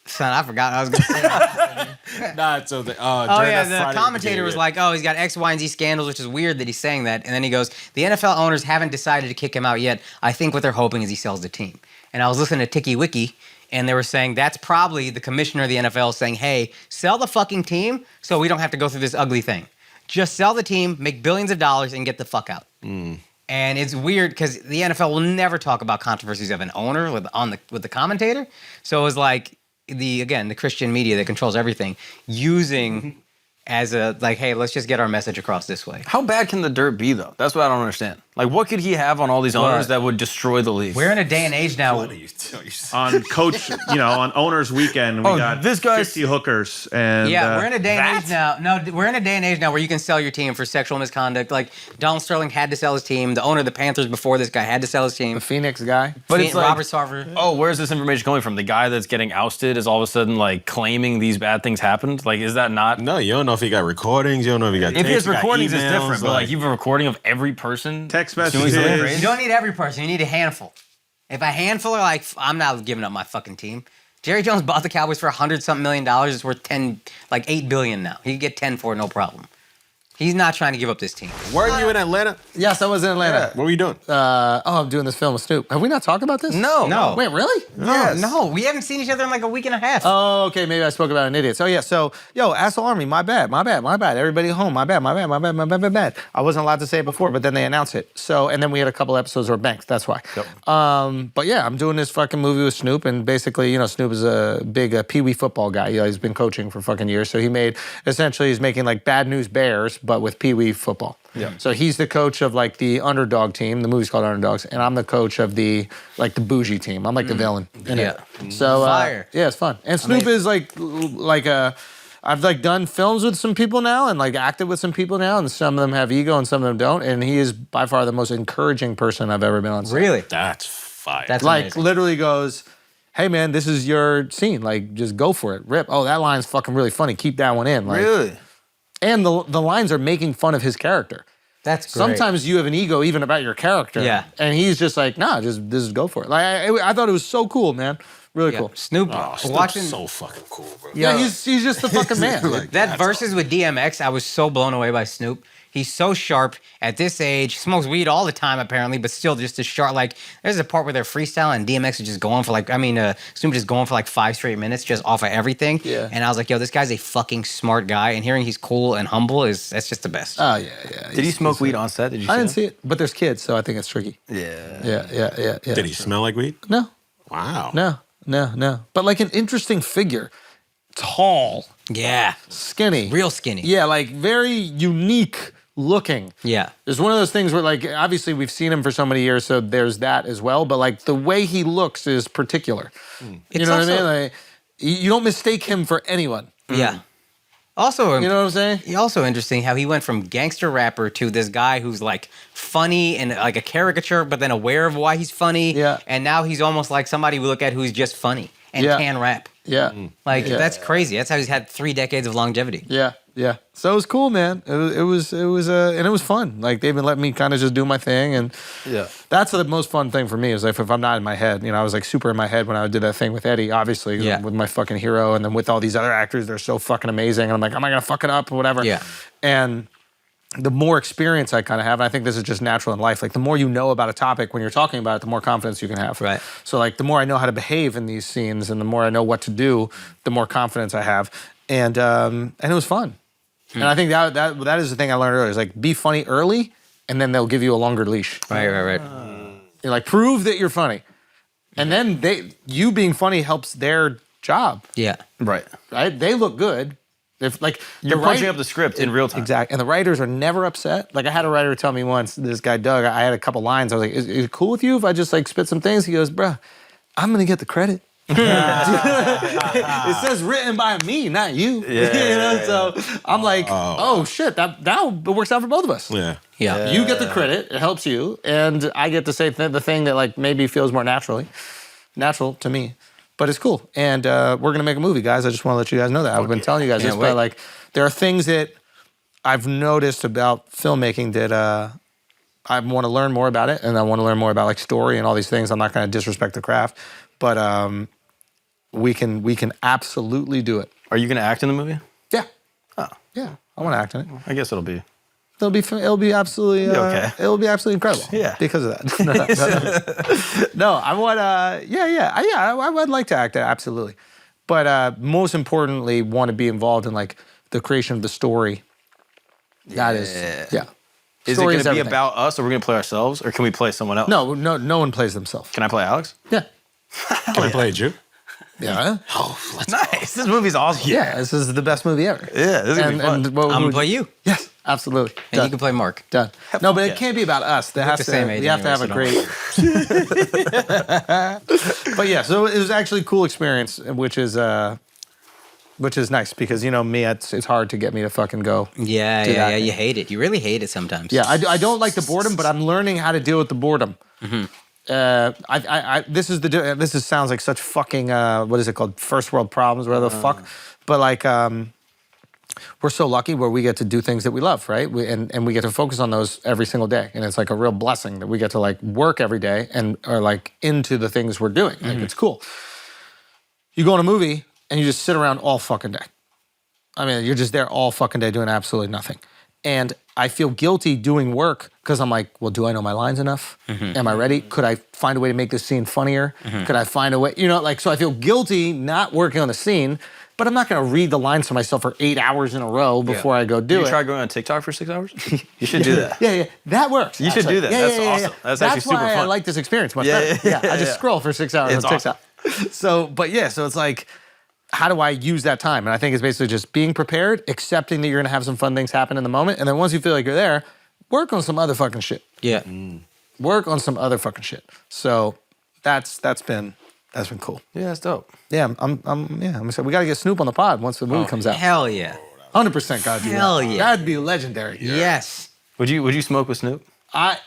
Son, I forgot what I was going to say. Nah, so the Oh, during yeah, that the Friday commentator game, was yeah. like, oh, he's got X, Y, and Z scandals, which is weird that he's saying that. And then he goes, the NFL owners haven't decided to kick him out yet. I think what they're hoping is he sells the team. And I was listening to Tiki Wiki, and they were saying that's probably the commissioner of the NFL saying, hey, sell the fucking team so we don't have to go through this ugly thing. Just sell the team, make billions of dollars, and get the fuck out. And it's weird because the NFL will never talk about controversies of an owner with the commentator. So it was like the Christian media that controls everything using as a like, hey, let's just get our message across this way. How bad can the dirt be, though? That's what I don't understand. Like, what could he have on all these owners that would destroy the league? We're in a day and age now. On coach, on owners weekend, we got this guy's 50 hookers and Yeah, we're in a day and age now. No, we're in a day and age now where you can sell your team for sexual misconduct. Like Donald Sterling had to sell his team. The owner of the Panthers before this guy had to sell his team. The Phoenix guy. But it's like, Robert Sarver. oh, where's this information coming from? The guy that's getting ousted is all of a sudden like claiming these bad things happened. Like, is that not? No, you don't know if he got recordings. You don't know if he got If tapes, he has he got recordings, it's emails, different. But like, you have a recording of every person. Text doing something messages. crazy? You don't need every person. You need a handful. If a handful are like, I'm not giving up my fucking team. Jerry Jones bought the Cowboys for $100-something million. It's worth $8 billion now. He could get 10 for it, no problem. He's not trying to give up this team. Weren't you in Atlanta? Yes, I was in Atlanta. What were you doing? I'm doing this film with Snoop. Have we not talked about this? No. Wait, really? No, we haven't seen each other in like a week and a half. Oh, okay. Maybe I spoke about an idiot. So yeah. So Asshole Army. My bad. Everybody home. My bad. I wasn't allowed to say it before, but then they announced it. So and then we had a couple episodes where banked. That's why. Yep. But yeah, I'm doing this fucking movie with Snoop, and basically, Snoop is a big Pee Wee football guy. He's been coaching for fucking years. So he's making like Bad News Bears, but with Pee Wee football. Yeah. So he's the coach of like the underdog team. The movie's called Underdogs, and I'm the coach of the bougie team. I'm like the villain in it. So Fire. yeah, it's fun. And Snoop is I've like done films with some people now and like acted with some people now, and some of them have ego and some of them don't. And he is by far the most encouraging person I've ever been on set. Really? That's fire. That's Like amazing. literally goes, hey man, this is your scene. Like just go for it. Rip. Oh, that line's fucking really funny. Keep that one in. Like, Really? And the lines are making fun of his character. That's great. Sometimes you have an ego even about your character. Yeah. And he's just like, nah, just go for it. Like I thought it was so cool, man. Really Yeah. cool. Snoop Oh, Snoop's watching so fucking cool, bro. Yeah, he's just the fucking man. Like, that verses with DMX. I was so blown away by Snoop. He's so sharp at this age. Smokes weed all the time apparently, but still just as sharp. Like there's a part where they're freestyling and DMX is just going for like, Snoop just going for like 5 straight minutes just off of everything. Yeah. And I was like, yo, this guy's a fucking smart guy. And hearing he's cool and humble that's just the best. Oh yeah. Did he smoke weed on set? Did you? I didn't see it, but there's kids, so I think it's tricky. Yeah. Yeah. Did he smell like weed? No. Wow. No. But like an interesting figure. Tall, Yeah. skinny. Real skinny. Yeah, like very unique looking. Yeah. It's one of those things where like obviously we've seen him for so many years, so there's that as well. But like the way he looks is particular. You It's know what I also- mean? Like you don't mistake him for anyone. Yeah. Also, You know what I'm saying? also interesting how he went from gangster rapper to this guy who's like funny and like a caricature, but then aware of why he's funny. Yeah. And now he's almost like somebody we look at who's just funny and Yeah. can rap. Yeah. Like Yeah. that's crazy. That's how he's had 3 decades of longevity. Yeah. So it was cool, man. It was and it was fun. Like they've been letting me kind of just do my thing, and Yeah. that's the most fun thing for me is like if I'm not in my head. I was like super in my head when I did that thing with Eddie, obviously, Yeah. with my fucking hero, and then with all these other actors, they're so fucking amazing, and I'm like, am I gonna fuck it up or whatever? Yeah. And the more experience I kind of have, and I think this is just natural in life, like the more you know about a topic when you're talking about it, the more confidence you can have. Right. So like the more I know how to behave in these scenes and the more I know what to do, the more confidence I have. And it was fun. And I think that is the thing I learned earlier is like be funny early and then they'll give you a longer leash. Right. You're like prove that you're funny. And then you being funny helps their job. Yeah. Right. Right? They look good. If like You're the punching writer- up the script in real time. Exactly. And the writers are never upset. Like I had a writer tell me once, this guy Doug, I had a couple lines. I was like, is it cool with you if I just like spit some things? He goes, bruh, I'm gonna get the credit. It says written by me, not you. So I'm like, oh shit, that works out for both of us. Yeah. Yeah. You get the credit, it helps you, and I get to say the thing that like maybe feels more natural to me. But it's cool, and we're gonna make a movie, guys. I just want to let you guys know that. I've been telling you guys this, Can't but wait. like there are things that I've noticed about filmmaking that I want to learn more about it, and I want to learn more about like story and all these things. I'm not gonna disrespect the craft, but we can absolutely do it. Are you going to act in the movie? Yeah. Oh. Yeah, I want to act in it. I guess it'll be. It'll be absolutely okay. It'll be absolutely incredible. Yeah. Because of that. No, I want I would like to act absolutely, but most importantly, want to be involved in like the creation of the story. That is yeah. Is Story it going to be everything. about us, or we're going to play ourselves, or can we play someone else? No one plays themselves. Can I play Alex? Yeah. Can I play a Jew? Yeah. Oh, let's Nice. This movie's awesome. Yeah. This is the best movie ever. Yeah, this is going to be fun. And what I'm gonna would- play you, Yes, absolutely. and Done. you can play Mark. Done. No, but yeah. it can't be about us. There has the to. same age We have to have a anyway, great. But yeah, so it was actually a cool experience, which is nice because me, it's hard to get me to fucking go. Yeah, Do that. You hate it. You really hate it sometimes. Yeah, I don't like the boredom, but I'm learning how to deal with the boredom. This sounds like such fucking what is it called? First world problems, whatever the fuck. But like we're so lucky where we get to do things that we love, right? And we get to focus on those every single day, and it's like a real blessing that we get to like work every day and are like into the things we're doing. Like it's cool. You go on a movie and you just sit around all fucking day. I mean, you're just there all fucking day doing absolutely nothing. And I feel guilty doing work because I'm like, well, do I know my lines enough? Am I ready? Could I find a way to make this scene funnier? Could I find a way, so I feel guilty not working on the scene, but I'm not going to read the lines to myself for 8 hours in a row before I go do You it. try going on TikTok for 6 hours? You should do that. Yeah, that works. You should actually. do that. That's awesome. That's actually super why I fun. like this experience much Yeah, better. yeah, I just yeah. scroll for 6 hours It's on TikTok. So it's like, how do I use that time? And I think it's basically just being prepared, accepting that you're going to have some fun things happen in the moment, and then once you feel like you're there, work on some other fucking shit. Yeah. Work on some other fucking shit. So that's been cool. Yeah, that's dope. Yeah, I'm excited. We got to get Snoop on the pod once the movie comes out. Hell yeah. 100% gotta do that. Hell yeah. That'd be legendary. Yes. Would you smoke with Snoop? I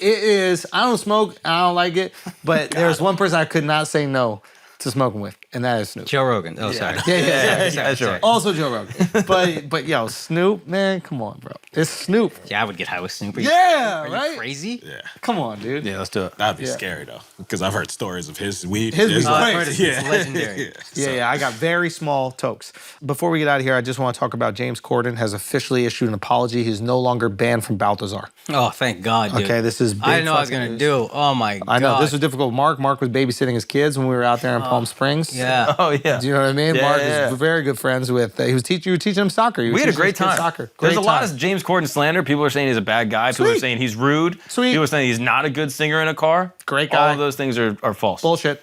don't smoke, I don't like it, but there's one person I could not say no to smoke him with, and that is Snoop. Joe Rogan. Oh, sorry. Yeah. Sure. Also Joe Rogan. But yo, Snoop, man, come on, bro. It's Snoop. Yeah, I would get high with Snoop. Yeah, Are you right? crazy? Yeah. Come on, dude. Yeah, let's do it. That'd be scary though, because I've heard stories of his weed. His It's weed. I've Right. heard it's legendary. Yeah, I got very small tokes. Before we get out of here, I just want to talk about James Corden has officially issued an apology. He's no longer banned from Balthazar. Oh, thank God, dude. Okay, this is big I didn't know what I was fucking gonna news. do. Oh my God. I know this was difficult. Mark was babysitting his kids when we were out there in Palm Springs. Yeah. Oh yeah. Do you know what I mean? Yeah, Mark yeah. is very good friends with. You were teaching him soccer. You were We had a teaching great his kids time. Soccer. There's Great a lot time. of James Corden slander. People are saying he's a bad guy. People are Sweet. saying he's rude. Sweet. People are saying he's not a good singer in a car. Great All guy. of those things are false. bullshit.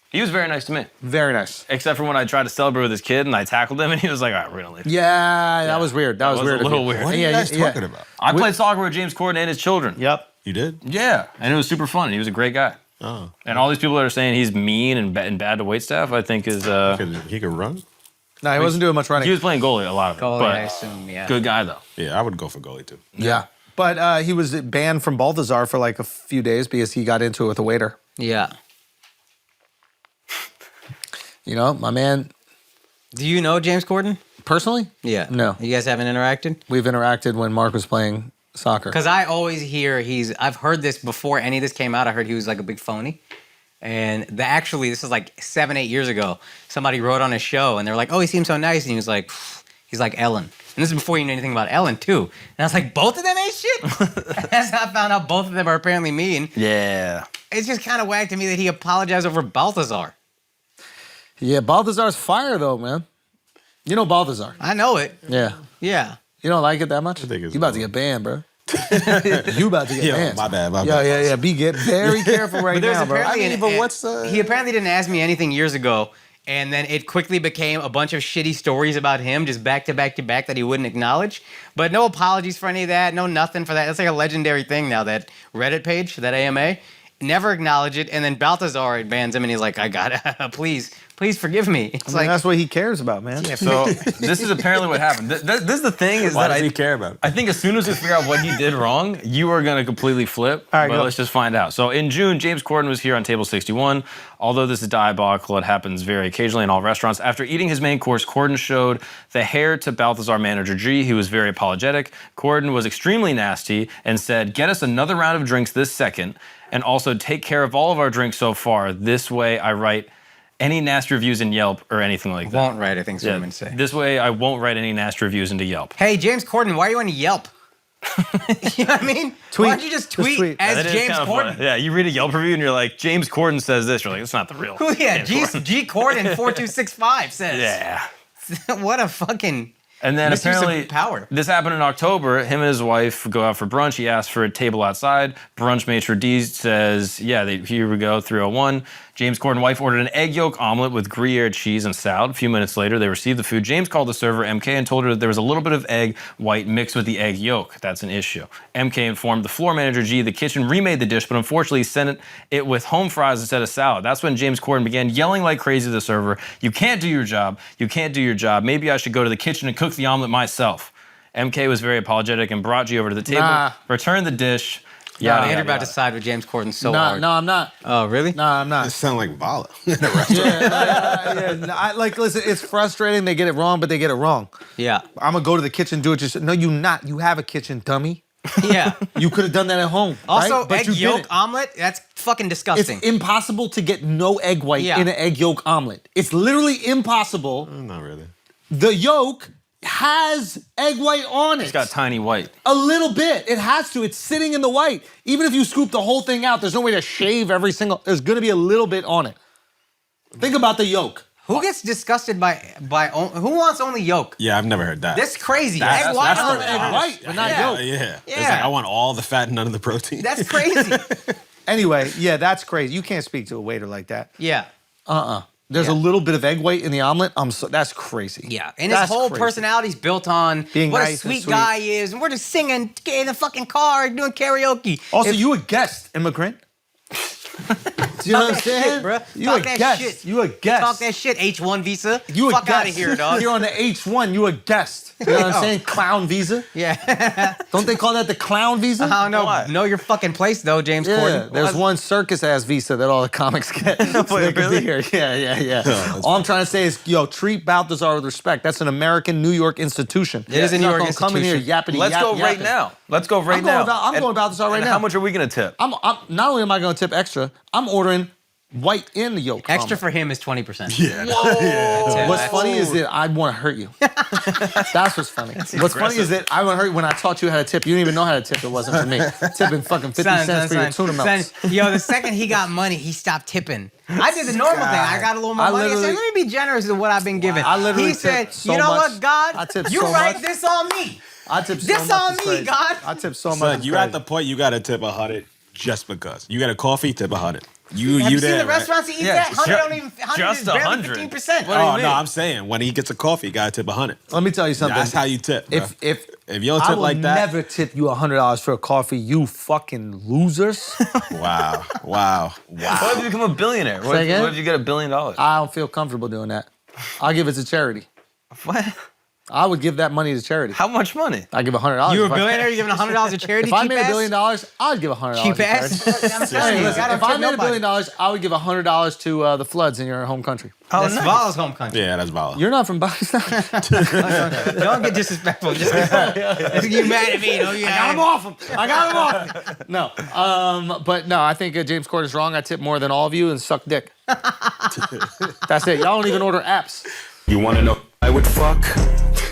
He was very nice to me. Very nice. Except for when I tried to celebrate with his kid and I tackled him and he was like, all right, we're gonna leave. Yeah, that was weird. That was weird. a of little you. weird. What are you guys talking about? I played soccer with James Corden and his children. Yep. You did? Yeah, and it was super fun. He was a great guy. Oh. And all these people that are saying he's mean and bad to wait staff, I think is He could run? No, he wasn't doing much running. he was playing goalie a lot of it. Goalie, but I assume, yeah. good guy though. Yeah, I would go for goalie too. Yeah. But he was banned from Balthazar for like a few days because he got into it with a waiter. Yeah. You know, my man, Do you know James Corden? personally, Yeah. No. You guys haven't interacted? we've interacted when Mark was playing soccer. Because I always hear I've heard this before any of this came out. I heard he was like a big phony. And this is like 7-8 years ago. Somebody wrote on his show and they're like, oh, he seems so nice. And he was like, he's like Ellen. And this is before you knew anything about Ellen, too. And I was like, both of them ain't shit? That's how I found out both of them are apparently mean. Yeah. It's just kind of whack to me that he apologized over Balthazar. Yeah, Balthazar's fire though, man. You know Balthazar. I know it. Yeah. Yeah. You don't like it that much? think it's You about to get banned, bro. You about to get Yo, banned. my bad. Yeah. Get very careful right There's now, bro. apparently but he apparently didn't ask me anything years ago, and then it quickly became a bunch of shitty stories about him, just back to back to back that he wouldn't acknowledge. But no apologies for any of that, no nothing for that. That's like a legendary thing now. That Reddit page, that AMA, never acknowledge it, and then Balthazar bans him, and he's like, "I got please forgive me." It's like that's what he cares about, man. So this is apparently what happened. This is the thing is Why that does he care about it? I think as soon as we figure out what he did wrong, you are going to completely flip. All right, but go. let's just find out. So in June, James Corden was here on table 61. Although this is diabolical, it happens very occasionally in all restaurants. After eating his main course, Corden showed the hair to Balthazar manager G. He was very apologetic. Corden was extremely nasty and said, "Get us another round of drinks this second, and also take care of all of our drinks so far. This way I write any nasty reviews in Yelp or anything like that." won't write. I think women say. This way I won't write any nasty reviews into Yelp. Hey, James Corden, why are you on Yelp? You know what I mean? Why don't you just tweet as That is James kinda Corden? funny. Yeah, you read a Yelp review and you're like, James Corden says this. You're like, it's not the real. Oh yeah, James G Corden. Corden 4265 says. Yeah. What a fucking And then misuse of apparently, power. this happened in October. Him and his wife go out for brunch. He asked for a table outside. Brunch maitre D says, yeah, here we go, 301. James Corden's wife ordered an egg yolk omelet with Gruyere cheese and salad. A few minutes later, they received the food. James called the server, MK, and told her that there was a little bit of egg white mixed with the egg yolk. That's an issue. MK informed the floor manager, G, the kitchen remade the dish, but unfortunately sent it with home fries instead of salad. That's when James Corden began yelling like crazy to the server, "You can't do your job. You can't do your job. Maybe I should go to the kitchen and cook the omelet myself." MK was very apologetic and brought G over to the table, Nah. returned the dish. Yeah, Yada, Andrew yada, about to yada. side with James Corden so Nah, hard. no, I'm not. Oh, really? No, I'm not. It sound like Vala. Listen, it's frustrating. They get it wrong, but they get it wrong. Yeah. I'm gonna go to the kitchen, do it yourself. No, you not. You have a kitchen, dummy. Yeah. You could have done that at home. Also, right? But egg you yolk didn't. omelet, that's fucking It's disgusting. impossible to get no egg white Yeah. in an egg yolk omelet. It's literally impossible. Not really. The yolk has egg white on it. It's got tiny white. A little bit. It has to. It's sitting in the white. Even if you scoop the whole thing out, there's no way to shave every single. There's gonna be a little bit on it. Think about the yolk. Who gets disgusted by who wants only yolk? Yeah, I've never heard that. That's crazy. That's- Egg white that's on the- it. Egg white, but not Yeah. yolk. Yeah. It's Yeah. like, I want all the fat and none of the protein. That's crazy. Anyway, yeah, that's crazy. You can't speak to a waiter like that. Yeah. There's Yeah. a little bit of egg white in the omelet. That's crazy. Yeah. And his That's whole crazy. personality's built on Being what nice a and sweet sweet. guy is, and we're just singing in the fucking car doing karaoke. Also, If- you a guest immigrant. You know what I'm that saying? shit, bro. You Talk a that guest. shit. You a guest. Talk that shit. H1 visa. You a Fuck guest. out of here, dog. You're on the H1. You a guest. You know what I'm saying? Clown visa. Yeah. Don't they call that the clown visa? I don't know. Why? Know your fucking place, though, James Yeah, Corden. there's one circus ass visa that all the comics get. So they can be here. Yeah. All I'm trying to say is, yo, treat Balthazar with respect. That's an American New York institution. It is a He's New not York gonna come in here institution. yappity Let's yap, go right yapping. now. Let's go right I'm now. going Balthazar right and now. How much are we gonna tip? I'm not only am I going to tip extra, I'm ordering white in the yolk. Extra combo. for him is 20%. Yeah. What's funny is that I want to hurt you. That's what's funny. What's funny is that I want to hurt you when I taught you how to tip. You didn't even know how to tip. It wasn't for me. Tipping fucking 50 cents for your tuna melts. Yo, the second he got money, he stopped tipping. I did the normal thing. I got a little more I money. I said, literally- let me be generous with what I've been given. I literally He said, tipped so you know much. what, God? I tipped You so write much. this on me. I tip so This much. on it's me, crazy. God. I tip so much. Son, it's you at crazy. the point you got to tip 100 just because. You got a coffee, tip 100. Have you seen there, the right? restaurants he eats Yeah, at? 100 don't even, 100 just is barely 100. 15%. What do you Oh, mean? no, I'm saying when he gets a coffee, you got to tip 100. Let me tell you something. That's how you tip, bro. If If you don't I tip will like that, never tip you $100 for a coffee, you fucking losers. wow. What if you become a billionaire? What Say again? if you get $1 billion? I don't feel comfortable doing that. I'll give it to charity. What? I would give that money to charity. How much money? I give $100. You a if I- billionaire? You giving $100 to charity? If I cheap made $1 ass? billion, I'd give $100. Cheap to charity. ass? I'm telling Hey, you, listen, gotta if I tip made $1 nobody. billion, I would give $100 to the floods in your home country. That's nice. Val's home country. Yeah, that's valid. You're not from Pakistan. Don't get disrespectful. Just you mad at me? Don't you? I got him off him. No. But no, I think James Corden is wrong. I tip more than all of you and suck dick. That's it. Y'all don't even order apps. You wanna know I would fuck?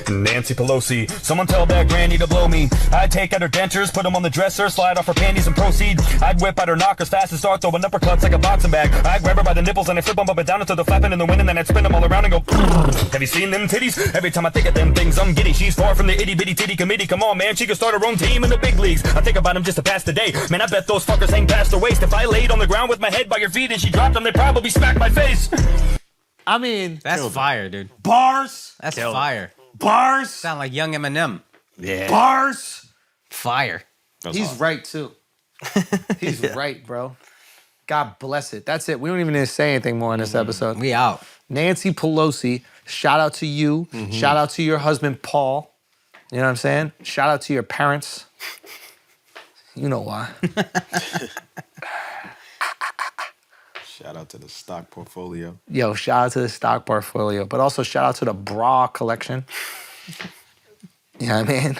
Nancy Pelosi. Someone tell that granny to blow me. I'd take out her dentures, put them on the dresser, slide off her panties and proceed. I'd whip out her knockers fast and start throwing uppercuts like a boxing bag. I'd grab her by the nipples and I'd flip them up and down until they're flapping in the wind, and then I'd spin them all around and go. Have you seen them titties? Every time I think of them things, I'm giddy. She's far from the itty bitty titty committee. Come on, man, she could start her own team in the big leagues. I think about them just to pass the day. Man, I bet those fuckers hang past her waist. If I laid on the ground with my head by your feet and she dropped them, they'd probably smack my face. I mean, That's fire, dude. bars. That's fire. Bars. Sound like young Eminem. Bars. Fire. He's right, too. He's right, bro. God bless it. That's it. We don't even need to say anything more in this episode. We out. Nancy Pelosi, shout out to you. Shout out to your husband, Paul. You know what I'm saying? Shout out to your parents. You know why. Shout out to the stock portfolio. Yo, shout out to the stock portfolio, but also shout out to the bra collection. You know what I mean?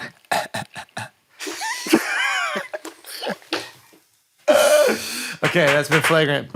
Okay, that's been Flagrant.